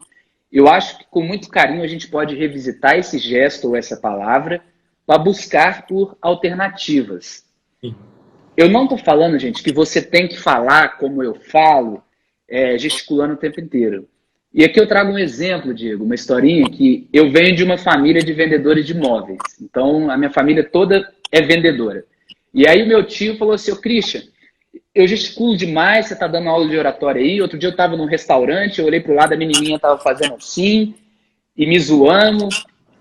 eu acho que com muito carinho a gente pode revisitar esse gesto ou essa palavra para buscar por alternativas. Sim. Eu não estou falando, gente, que você tem que falar como eu falo, gesticulando o tempo inteiro. E aqui eu trago um exemplo, Diego, uma historinha que eu venho de uma família de vendedores de imóveis. Então, a minha família toda é vendedora. E aí o meu tio falou assim: ô Christian, eu gesticulo demais, você está dando aula de oratória aí. Outro dia eu estava num restaurante, eu olhei para o lado, a menininha estava fazendo assim, e me zoando.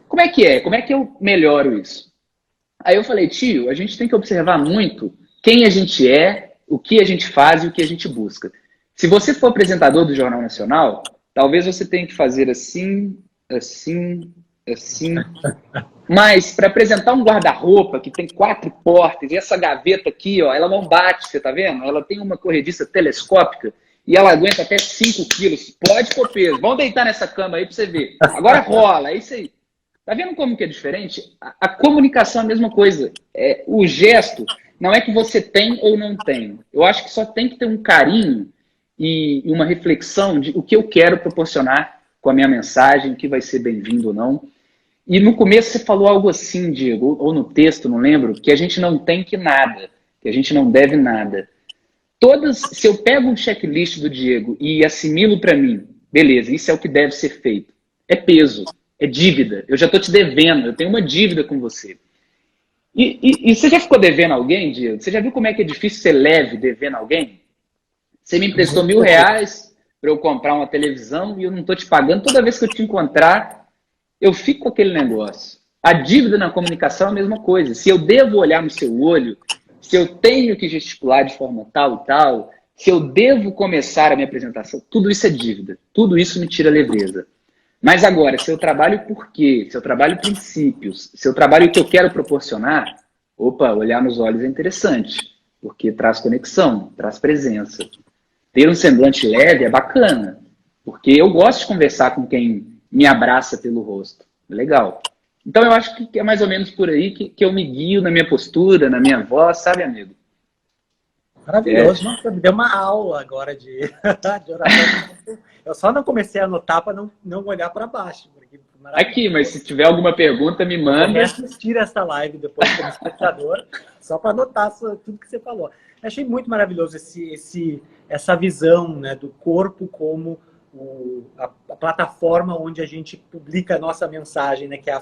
Como é que é? Como é que eu melhoro isso? Aí eu falei: tio, a gente tem que observar muito quem a gente é, o que a gente faz e o que a gente busca. Se você for apresentador do Jornal Nacional, talvez você tenha que fazer assim, assim, assim. Mas para apresentar um guarda-roupa que tem 4 portas e essa gaveta aqui, ó, ela não bate, você tá vendo? Ela tem uma corrediça telescópica e ela aguenta até 5 quilos. Pode pôr peso. Vamos deitar nessa cama aí para você ver. Agora rola, é isso aí. Tá vendo como que é diferente? A comunicação é a mesma coisa. O gesto não é que você tem ou não tem. Eu acho que só tem que ter um carinho e uma reflexão de o que eu quero proporcionar com a minha mensagem, o que vai ser bem-vindo ou não. E no começo você falou algo assim, Diego, ou no texto, não lembro, que a gente não tem que nada, que a gente não deve nada. Se eu pego um checklist do Diego e assimilo para mim, beleza, isso é o que deve ser feito. É peso, é dívida. Eu já estou te devendo, eu tenho uma dívida com você. E você já ficou devendo alguém, Diego? Você já viu como é que é difícil ser leve devendo alguém? Você me emprestou R$1.000 para eu comprar uma televisão e eu não estou te pagando. Toda vez que eu te encontrar, eu fico com aquele negócio. A dívida na comunicação é a mesma coisa. Se eu devo olhar no seu olho, se eu tenho que gesticular de forma tal e tal, se eu devo começar a minha apresentação, tudo isso é dívida. Tudo isso me tira leveza. Mas agora, se eu trabalho por quê? Se eu trabalho princípios, se eu trabalho o que eu quero proporcionar, olhar nos olhos é interessante, porque traz conexão, traz presença. Ter um semblante leve é bacana, porque eu gosto de conversar com quem me abraça pelo rosto. Legal. Então eu acho que é mais ou menos por aí que eu me guio na minha postura, na minha voz, sabe, amigo? Maravilhoso. Nossa, me deu uma aula agora de oratória. Eu só não comecei a anotar para não olhar para baixo. Aqui, mas se tiver alguma pergunta, me manda. Eu vou assistir essa live depois como espectador, só para anotar tudo que você falou. Eu achei muito maravilhoso essa visão, né, do corpo como a plataforma onde a gente publica a nossa mensagem, né, que é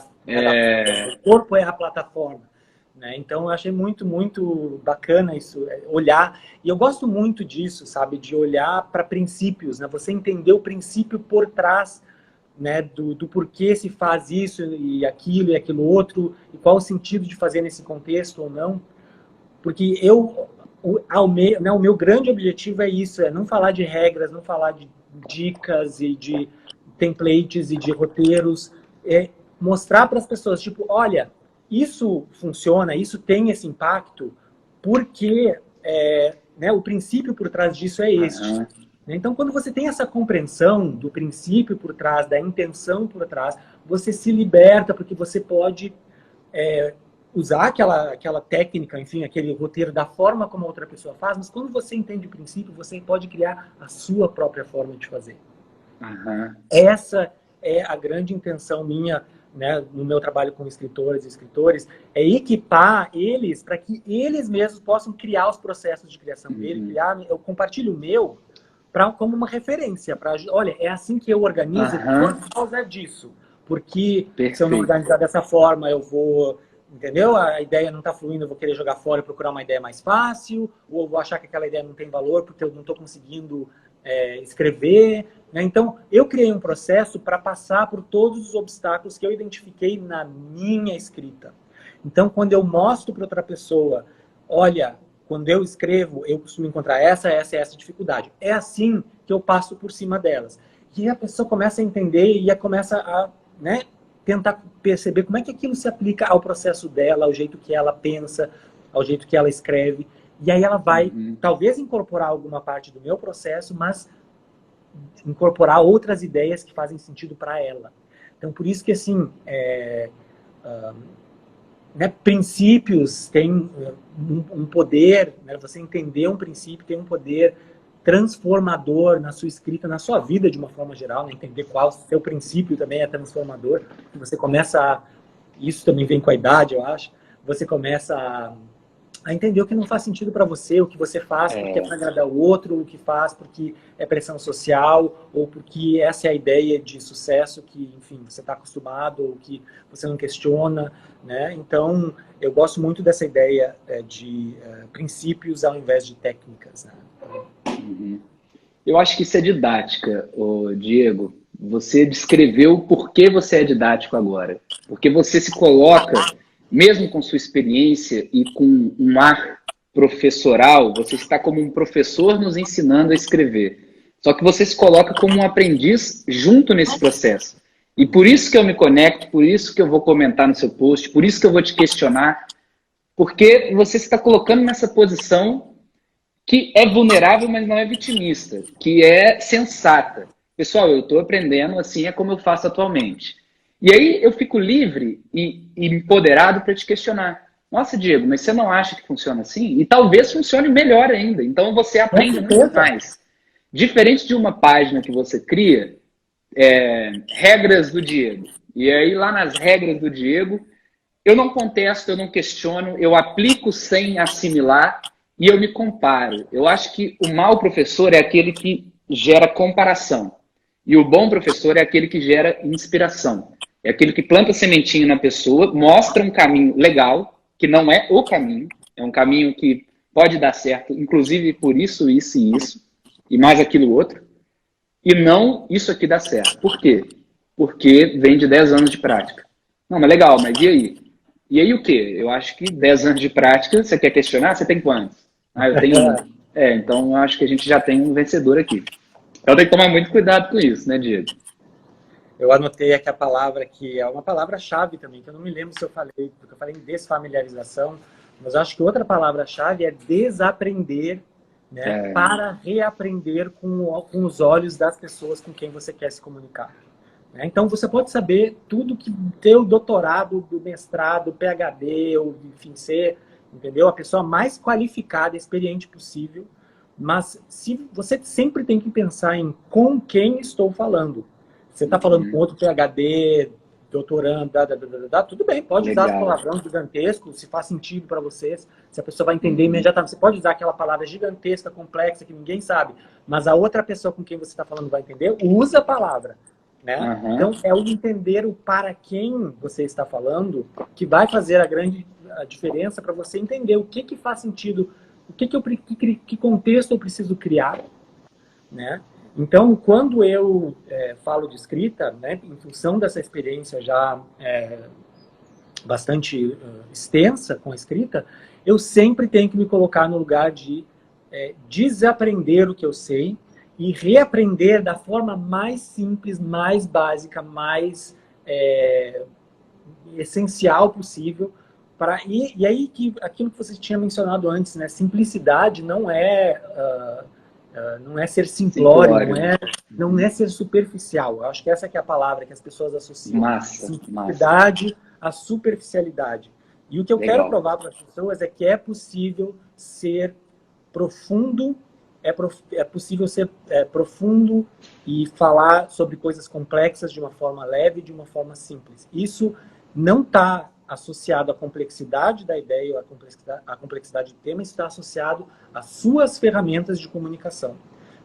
o corpo é a plataforma. Né? Então, eu achei muito, muito bacana isso, olhar. E eu gosto muito disso, sabe? De olhar para princípios, né? Você entender o princípio por trás né, do porquê se faz isso e aquilo outro, e qual o sentido de fazer nesse contexto ou não. Porque o meu grande objetivo é isso, é não falar de regras, não falar de dicas e de templates e de roteiros, é mostrar para as pessoas, tipo, olha, isso funciona, isso tem esse impacto, porque né, o princípio por trás disso é este. Uhum. Então, quando você tem essa compreensão do princípio por trás, da intenção por trás, você se liberta, porque você pode usar aquela técnica, enfim, aquele roteiro da forma como a outra pessoa faz, mas quando você entende o princípio, você pode criar a sua própria forma de fazer. Uhum. Essa é a grande intenção minha, né, no meu trabalho com escritoras e escritores, é equipar eles para que eles mesmos possam criar os processos de criação dele, eu compartilho o meu como uma referência, olha, é assim que eu organizo por causa disso, porque se eu não organizar dessa forma, eu vou, entendeu? A ideia não está fluindo, eu vou querer jogar fora e procurar uma ideia mais fácil, ou eu vou achar que aquela ideia não tem valor porque eu não estou conseguindo escrever, né? Então, eu criei um processo para passar por todos os obstáculos que eu identifiquei na minha escrita. Então, quando eu mostro para outra pessoa, olha, quando eu escrevo, eu costumo encontrar essa dificuldade. É assim que eu passo por cima delas. E a pessoa começa a entender e começa a, né, tentar perceber como é que aquilo se aplica ao processo dela, ao jeito que ela pensa, ao jeito que ela escreve. E aí ela vai, talvez, incorporar alguma parte do meu processo, mas incorporar outras ideias que fazem sentido para ela. Então, por isso que, assim, né, princípios têm um poder, né, você entender um princípio tem um poder transformador na sua escrita, na sua vida de uma forma geral, né, entender qual seu princípio também é transformador. Você começa isso também vem com a idade, eu acho, você começa a entender o que não faz sentido para você, o que você faz porque é para agradar o outro, o que faz porque é pressão social, ou porque essa é a ideia de sucesso que, enfim, você está acostumado, ou que você não questiona, né? Então, eu gosto muito dessa ideia de princípios ao invés de técnicas, né? Eu acho que isso é didática, Diego. Você descreveu por que você é didático agora. Porque você se coloca, mesmo com sua experiência e com um ar professoral, você está como um professor nos ensinando a escrever. Só que você se coloca como um aprendiz junto nesse processo. E por isso que eu me conecto, por isso que eu vou comentar no seu post, por isso que eu vou te questionar, porque você se está colocando nessa posição que é vulnerável, mas não é vitimista, que é sensata. Pessoal, eu estou aprendendo, assim é como eu faço atualmente. E aí eu fico livre e empoderado para te questionar. Nossa, Diego, mas você não acha que funciona assim? E talvez funcione melhor ainda. Então você aprende muito mais. Diferente de uma página que você cria, regras do Diego. E aí lá nas regras do Diego, eu não contesto, eu não questiono, eu aplico sem assimilar e eu me comparo. Eu acho que o mau professor é aquele que gera comparação. E o bom professor é aquele que gera inspiração. É aquele que planta sementinho na pessoa, mostra um caminho legal, que não é o caminho, é um caminho que pode dar certo, inclusive por isso, isso e isso, e mais aquilo outro, e não isso aqui dá certo. Por quê? Porque vem de 10 anos de prática. Não, mas legal, mas e aí? E aí o quê? Eu acho que 10 anos de prática, você quer questionar? Você tem quantos? Eu tenho um. Então eu acho que a gente já tem um vencedor aqui. Então tem que tomar muito cuidado com isso, né, Diego? Eu anotei aqui a palavra que é uma palavra-chave também, que eu não me lembro se eu falei, porque eu falei em desfamiliarização, mas eu acho que outra palavra-chave é desaprender, né, para reaprender com os olhos das pessoas com quem você quer se comunicar. Né? Então você pode saber tudo que teu doutorado, do mestrado, PhD, ou enfim, ser, entendeu? A pessoa mais qualificada, experiente possível, mas se você sempre tem que pensar em com quem estou falando. Você está falando com outro PhD, doutorando, tudo bem, pode usar as palavrões gigantescos, se faz sentido para vocês, se a pessoa vai entender imediatamente. Você pode usar aquela palavra gigantesca, complexa, que ninguém sabe, mas a outra pessoa com quem você está falando vai entender, usa a palavra. Né? Então, é o entender o para quem você está falando que vai fazer a diferença para você entender o que faz sentido, que contexto eu preciso criar, né? Então, quando eu falo de escrita, né, em função dessa experiência já bastante extensa com a escrita, eu sempre tenho que me colocar no lugar de desaprender o que eu sei e reaprender da forma mais simples, mais básica, mais essencial possível. E aí, aquilo que você tinha mencionado antes, né? Simplicidade não é ser simplório, não é ser superficial. Eu acho que essa que é a palavra que as pessoas associam. Simplicidade à superficialidade. E o que eu quero provar para as pessoas é que é possível ser profundo, é possível ser profundo e falar sobre coisas complexas de uma forma leve, de uma forma simples. Isso não está associado à complexidade da ideia, à complexidade do tema, está associado às suas ferramentas de comunicação,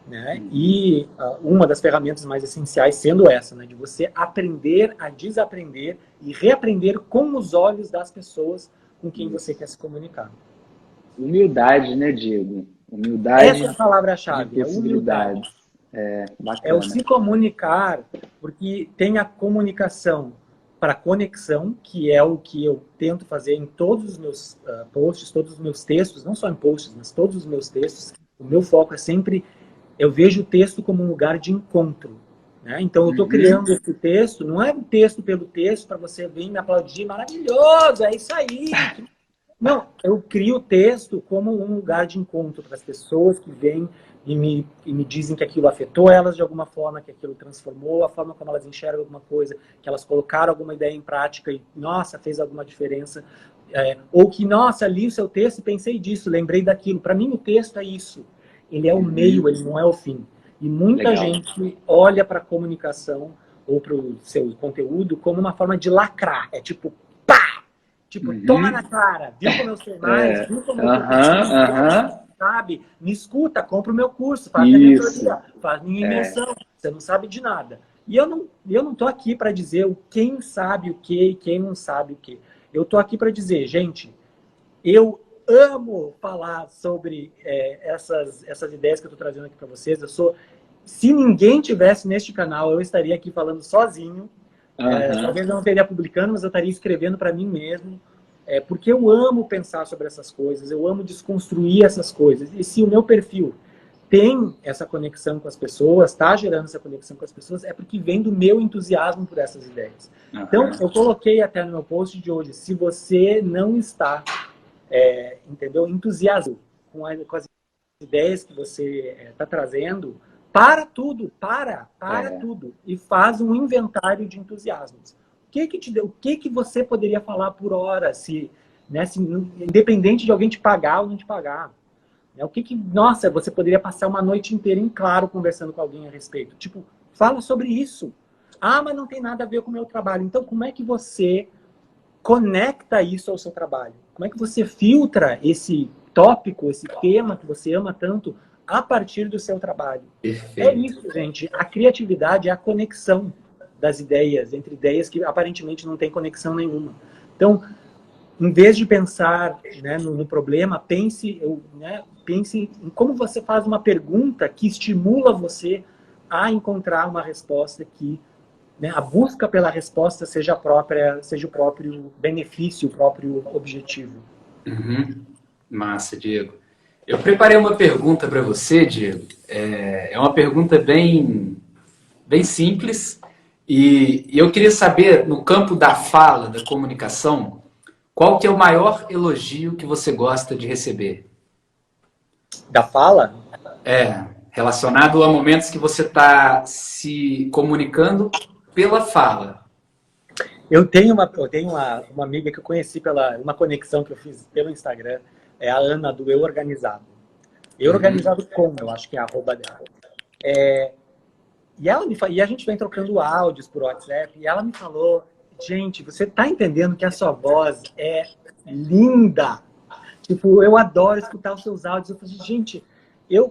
né? E uma das ferramentas mais essenciais sendo essa, né? De você aprender a desaprender e reaprender com os olhos das pessoas com quem você quer se comunicar. Humildade, né, Diego? Humildade. Essa é a palavra-chave, é humildade. É o se comunicar, porque tem a comunicação para conexão, que é o que eu tento fazer em todos os meus posts, todos os meus textos, não só em posts, mas todos os meus textos. O meu foco é sempre, eu vejo o texto como um lugar de encontro, né? Então eu estou criando esse texto, não é um texto pelo texto para você vir me aplaudir, maravilhoso, é isso aí. Não, eu crio o texto como um lugar de encontro para as pessoas que vêm e me dizem que aquilo afetou elas de alguma forma, que aquilo transformou a forma como elas enxergam alguma coisa, que elas colocaram alguma ideia em prática e, nossa, fez alguma diferença. Ou que, nossa, li o seu texto e pensei disso, lembrei daquilo. Para mim, o texto é isso. Ele é o meio, ele não é o fim. E muita gente olha para a comunicação ou para o seu conteúdo como uma forma de lacrar. É tipo, pá! Tipo, toma na cara, viu como eu sei mais, viu como eu sabe? Me escuta, compra o meu curso, faz minha mentoria, faz minha imersão, você não sabe de nada. E eu não tô aqui para dizer quem sabe o que e quem não sabe o que. Eu tô aqui para dizer, gente, eu amo falar sobre essas ideias que eu tô trazendo aqui para vocês. Se ninguém tivesse neste canal, eu estaria aqui falando sozinho. Talvez eu não estaria publicando, mas eu estaria escrevendo para mim mesmo. Porque eu amo pensar sobre essas coisas, eu amo desconstruir essas coisas. E se o meu perfil tem essa conexão com as pessoas, está gerando essa conexão com as pessoas, é porque vem do meu entusiasmo por essas ideias. Então, eu coloquei até no meu post de hoje, se você não está, entendeu, entusiasmado com as ideias que você está trazendo, para tudo, tudo, e faz um inventário de entusiasmos. O que você poderia falar por hora, independente de alguém te pagar ou não te pagar? Nossa, você poderia passar uma noite inteira em claro conversando com alguém a respeito. Tipo, fala sobre isso. Ah, mas não tem nada a ver com o meu trabalho. Então, como é que você conecta isso ao seu trabalho? Como é que você filtra esse tópico, esse tema que você ama tanto a partir do seu trabalho? Perfeito. É isso, gente. A criatividade é a conexão das ideias, entre ideias que aparentemente não tem conexão nenhuma. Então, em vez de pensar, né, no problema, pense em como você faz uma pergunta que estimula você a encontrar uma resposta que, né, a busca pela resposta seja o próprio benefício, o próprio objetivo. Massa, Diego. Eu preparei uma pergunta para você, Diego. É uma pergunta bem simples. E eu queria saber, no campo da fala, da comunicação, qual que é o maior elogio que você gosta de receber? Da fala? Relacionado a momentos que você está se comunicando pela fala. Eu tenho uma amiga que eu conheci pela uma conexão que eu fiz pelo Instagram, é a Ana, do Eu Organizado. Eu Organizado Com, eu acho que é a arroba dela. E a gente vem trocando áudios por WhatsApp, e ela me falou, gente, você tá entendendo que a sua voz é linda? Tipo, eu adoro escutar os seus áudios. Eu falei, gente,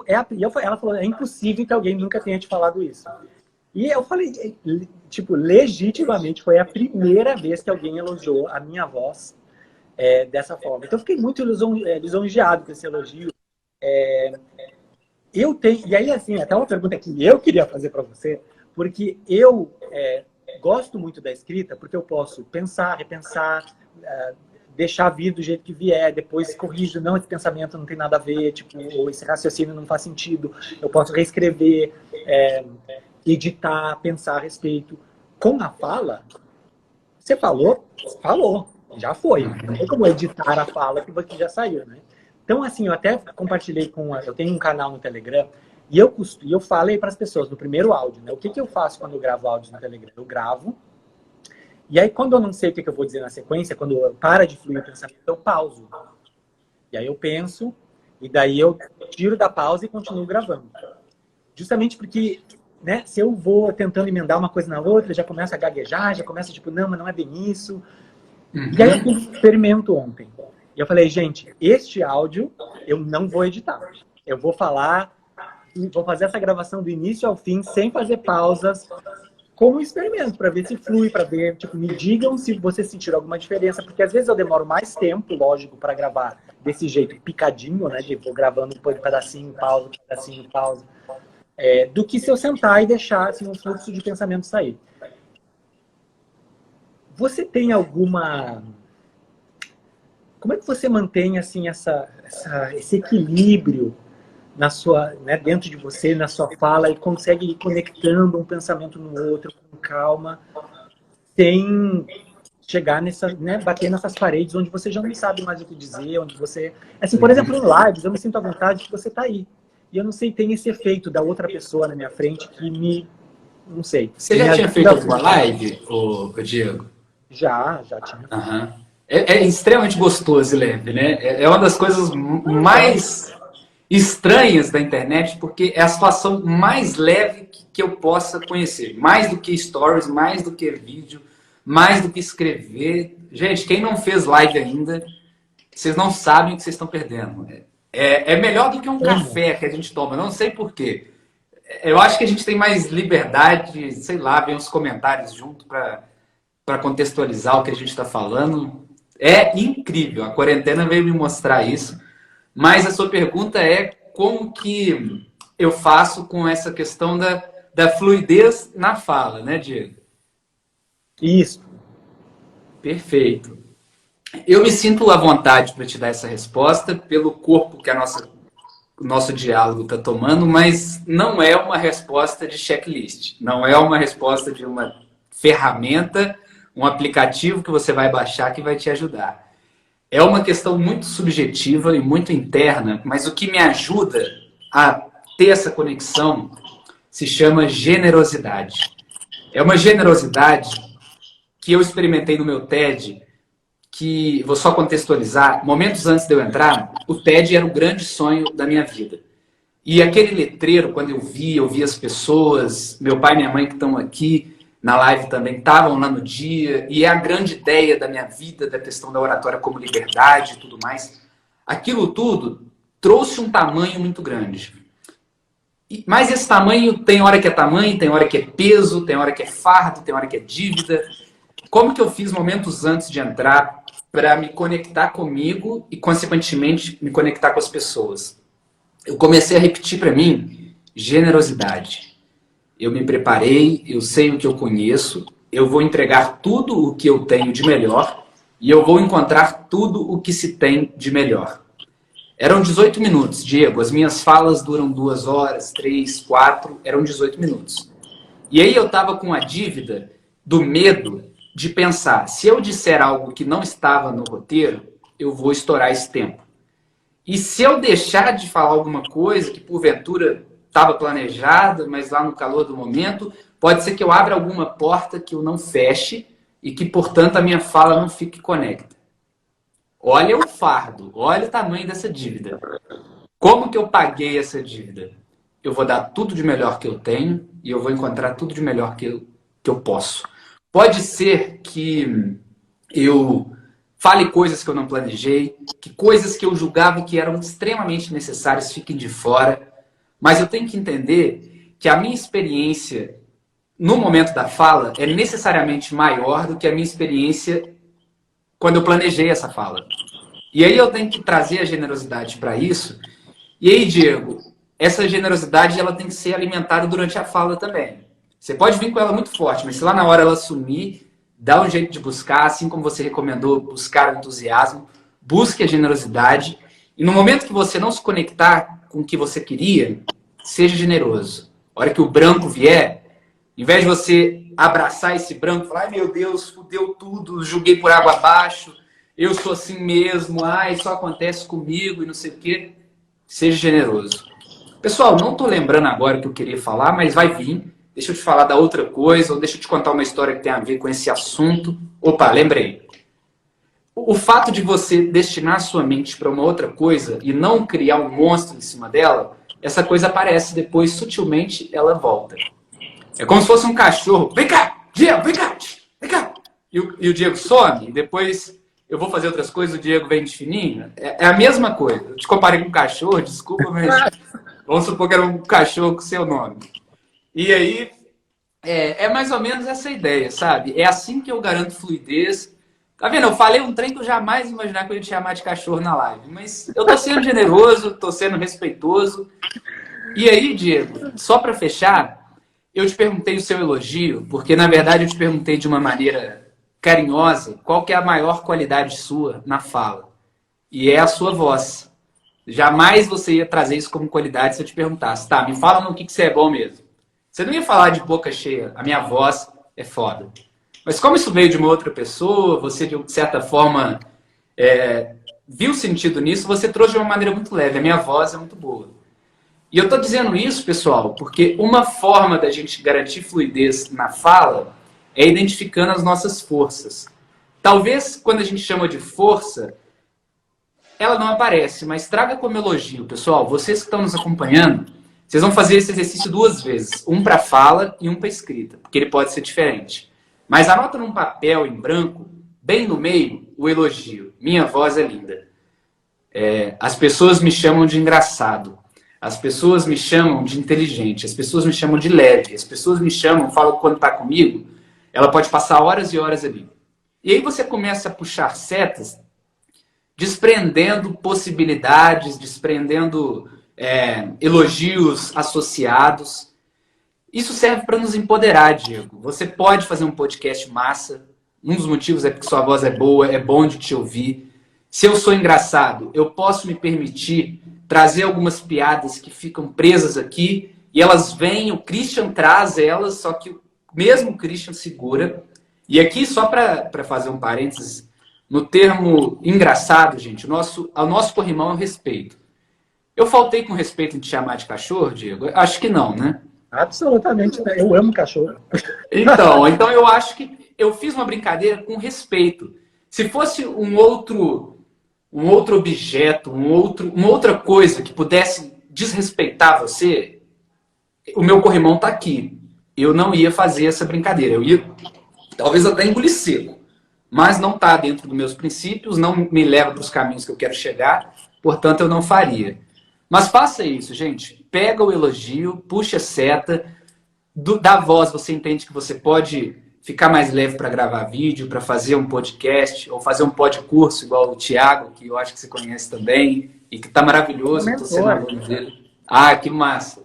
ela falou, é impossível que alguém nunca tenha te falado isso. E eu falei, tipo, legitimamente foi a primeira vez que alguém elogiou a minha voz dessa forma. Então eu fiquei muito lisonjeado com esse elogio. eu tenho... E aí, assim, até uma pergunta que eu queria fazer para você, porque eu gosto muito da escrita, porque eu posso pensar, repensar, deixar vir do jeito que vier, depois corrijo, não, esse pensamento não tem nada a ver, tipo, ou esse raciocínio não faz sentido, eu posso reescrever, editar, pensar a respeito. Com a fala, você falou, já foi. Não tem como editar a fala que já saiu, né? Então, assim, eu até compartilhei eu tenho um canal no Telegram, e eu falei para as pessoas no primeiro áudio, né? O que eu faço quando eu gravo áudios no Telegram? Eu gravo, e aí quando eu não sei o que eu vou dizer na sequência, quando para de fluir o pensamento, eu pauso. E aí eu penso, e daí eu tiro da pausa e continuo gravando. Justamente porque, né, se eu vou tentando emendar uma coisa na outra, já começa a gaguejar, já começa tipo, não, mas não é bem isso. E aí eu fiz um experimento ontem. E eu falei, gente, este áudio eu não vou editar. Eu vou falar, vou fazer essa gravação do início ao fim, sem fazer pausas, como um experimento, para ver se flui, para ver, tipo, me digam se vocês sentiram alguma diferença, porque às vezes eu demoro mais tempo, lógico, para gravar desse jeito picadinho, né, de vou gravando depois um pedacinho, pausa, do que se eu sentar e deixar assim, um fluxo de pensamento sair. Você tem alguma... Como é que você mantém assim, esse equilíbrio na sua, né, dentro de você, na sua fala, e consegue ir conectando um pensamento no outro com calma, sem chegar né, bater nessas paredes onde você já não sabe mais o que dizer, onde você... Assim, por exemplo, em lives, eu me sinto à vontade que você está aí. E eu não sei, tem esse efeito da outra pessoa na minha frente que me... Não sei. Você já tinha feito alguma live, ô Diego? Já tinha. Uhum. É extremamente gostoso e leve, né? É uma das coisas mais estranhas da internet, porque é a situação mais leve que eu possa conhecer. Mais do que stories, mais do que vídeo, mais do que escrever. Gente, quem não fez live ainda, vocês não sabem o que vocês estão perdendo. É melhor do que um café que a gente toma, não sei por quê. Eu acho que a gente tem mais liberdade, sei lá, ver uns comentários junto para contextualizar o que a gente está falando. É incrível, a quarentena veio me mostrar isso. Mas a sua pergunta é como que eu faço com essa questão da fluidez na fala, né, Diego? Isso. Perfeito. Eu me sinto à vontade para te dar essa resposta pelo corpo que o nosso diálogo está tomando, mas não é uma resposta de checklist. Não é uma resposta de uma ferramenta, um aplicativo que você vai baixar que vai te ajudar. É uma questão muito subjetiva e muito interna, mas o que me ajuda a ter essa conexão se chama generosidade. É uma generosidade que eu experimentei no meu TED, que, vou só contextualizar, momentos antes de eu entrar, o TED era o grande sonho da minha vida. E aquele letreiro, quando eu vi as pessoas, meu pai e minha mãe que estão aqui na live também, estavam lá no dia, e é a grande ideia da minha vida, da questão da oratória como liberdade e tudo mais. Aquilo tudo trouxe um tamanho muito grande. Mas esse tamanho, tem hora que é tamanho, tem hora que é peso, tem hora que é fardo, tem hora que é dívida. Como que eu fiz momentos antes de entrar para me conectar comigo e, consequentemente, me conectar com as pessoas? Eu comecei a repetir para mim generosidade. Eu me preparei, eu sei o que eu conheço, eu vou entregar tudo o que eu tenho de melhor e eu vou encontrar tudo o que se tem de melhor. Eram 18 minutos, Diego. As minhas falas duram 2 horas, 3, 4, eram 18 minutos. E aí eu estava com a dívida do medo de pensar, se eu disser algo que não estava no roteiro, eu vou estourar esse tempo. E se eu deixar de falar alguma coisa que porventura estava planejada, mas lá no calor do momento, pode ser que eu abra alguma porta que eu não feche e que, portanto, a minha fala não fique conecta. Olha o fardo, olha o tamanho dessa dívida. Como que eu paguei essa dívida? Eu vou dar tudo de melhor que eu tenho e eu vou encontrar tudo de melhor que eu posso. Pode ser que eu fale coisas que eu não planejei, que coisas que eu julgava que eram extremamente necessárias fiquem de fora, mas eu tenho que entender que a minha experiência no momento da fala é necessariamente maior do que a minha experiência quando eu planejei essa fala. E aí eu tenho que trazer a generosidade para isso. E aí, Diego, essa generosidade ela tem que ser alimentada durante a fala também. Você pode vir com ela muito forte, mas se lá na hora ela sumir, dá um jeito de buscar, assim como você recomendou, buscar o entusiasmo, busque a generosidade. E no momento que você não se conectar com o que você queria, seja generoso. A hora que o branco vier, em vez de você abraçar esse branco, falar, ai meu Deus, fudeu tudo, joguei por água abaixo, eu sou assim mesmo, ai, só acontece comigo e não sei o quê, seja generoso. Pessoal, não estou lembrando agora o que eu queria falar, mas vai vir. Deixa eu te falar da outra coisa, ou deixa eu te contar uma história que tem a ver com esse assunto. Opa, lembrei. O fato de você destinar sua mente para uma outra coisa e não criar um monstro em cima dela, essa coisa aparece depois, sutilmente, ela volta. É como se fosse um cachorro. Vem cá, Diego, vem cá, vem cá. E o Diego some, e depois eu vou fazer outras coisas, o Diego vem de fininho. É a mesma coisa. Eu te comparei com um cachorro, desculpa, mas vamos supor que era um cachorro com seu nome. E aí, é mais ou menos essa ideia, sabe? É assim que eu garanto fluidez. Tá vendo? Eu falei um trem que eu jamais imaginar que eu ia te chamar de cachorro na live. Mas eu tô sendo generoso, tô sendo respeitoso. E aí, Diego, só para fechar, eu te perguntei o seu elogio, porque na verdade eu te perguntei de uma maneira carinhosa qual que é a maior qualidade sua na fala. E é a sua voz. Jamais você ia trazer isso como qualidade se eu te perguntasse. Tá, me fala no que você é bom mesmo. Você não ia falar de boca cheia, a minha voz é foda. Mas como isso veio de uma outra pessoa, você de certa forma viu sentido nisso, você trouxe de uma maneira muito leve. A minha voz é muito boa. E eu estou dizendo isso, pessoal, porque uma forma da gente garantir fluidez na fala é identificando as nossas forças. Talvez quando a gente chama de força, ela não aparece, mas traga como elogio. Pessoal, vocês que estão nos acompanhando, vocês vão fazer esse exercício 2 vezes. Um para fala e um para escrita, porque ele pode ser diferente. Mas anota num papel em branco, bem no meio, o elogio. Minha voz é linda. As pessoas me chamam de engraçado. As pessoas me chamam de inteligente. As pessoas me chamam de leve. As pessoas me chamam, falam quando está comigo, ela pode passar horas e horas ali. E aí você começa a puxar setas, desprendendo possibilidades, desprendendo elogios associados. Isso serve para nos empoderar, Diego. Você pode fazer um podcast massa. Um dos motivos é porque sua voz é boa, é bom de te ouvir. Se eu sou engraçado, eu posso me permitir trazer algumas piadas que ficam presas aqui e elas vêm, o Christian traz elas, só que mesmo o Christian segura. E aqui, só para fazer um parênteses, no termo engraçado, gente, o nosso corrimão é o respeito. Eu faltei com respeito em te chamar de cachorro, Diego? Acho que não, né? Absolutamente, né? Eu amo cachorro. Então eu acho que eu fiz uma brincadeira com respeito. Se fosse um outro objeto, uma outra coisa que pudesse desrespeitar você, o meu corrimão está aqui. Eu não ia fazer essa brincadeira. Eu ia, talvez até engolir seco. Mas não está dentro dos meus princípios, não me leva para os caminhos que eu quero chegar, portanto eu não faria. Mas faça isso, gente. Pega o elogio, puxa a seta. Da voz você entende que você pode ficar mais leve para gravar vídeo, para fazer um podcast, ou fazer um podcurso igual o Thiago, que eu acho que você conhece também, e que está maravilhoso, estou sendo aluno dele. Ah, que massa!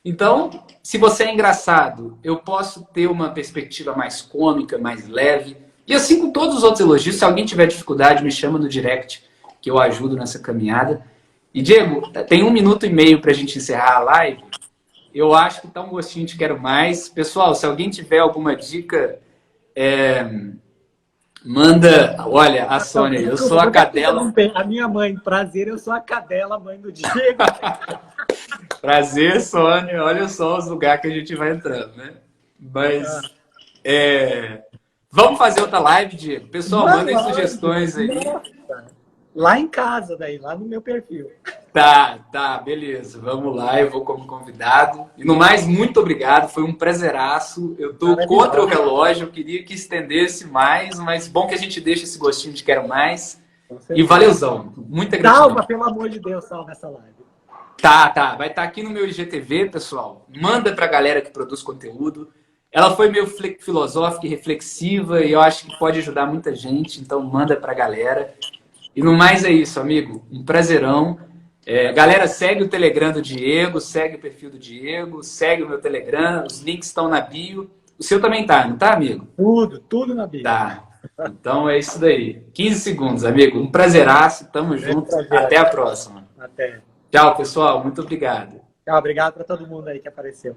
Então, se você é engraçado, eu posso ter uma perspectiva mais cômica, mais leve. E assim com todos os outros elogios, se alguém tiver dificuldade, me chama no direct, que eu ajudo nessa caminhada. E, Diego, tem 1 minuto e meio para a gente encerrar a live. Eu acho que tá um gostinho de quero mais. Pessoal, se alguém tiver alguma dica, manda. Olha, a Sônia, eu sou a cadela. A minha mãe, prazer, eu sou a cadela, mãe do Diego. Prazer, Sônia. Olha só os lugares que a gente vai entrando, né? Mas, vamos fazer outra live, Diego? Pessoal, mandem sugestões aí. Lá em casa, daí, lá no meu perfil. Tá, beleza. Vamos lá, eu vou como convidado. E no mais, muito obrigado, foi um prazeraço. Eu tô contra o relógio, eu queria que estendesse mais, mas bom que a gente deixa esse gostinho de quero mais. E valeuzão, muita gratidão. Salva, pelo amor de Deus, salva essa live. Tá, vai estar aqui no meu IGTV, pessoal. Manda pra galera que produz conteúdo. Ela foi meio filosófica e reflexiva e eu acho que pode ajudar muita gente, então manda pra galera. E no mais é isso, amigo. Um prazerão. Galera, segue o Telegram do Diego, segue o perfil do Diego, segue o meu Telegram, os links estão na bio. O seu também tá, não tá, amigo? Tudo na bio. Tá. Então é isso daí. 15 segundos, amigo. Um prazeraço, tamo junto. Até a próxima. Até. Tchau, pessoal. Muito obrigado. Tchau, obrigado para todo mundo aí que apareceu.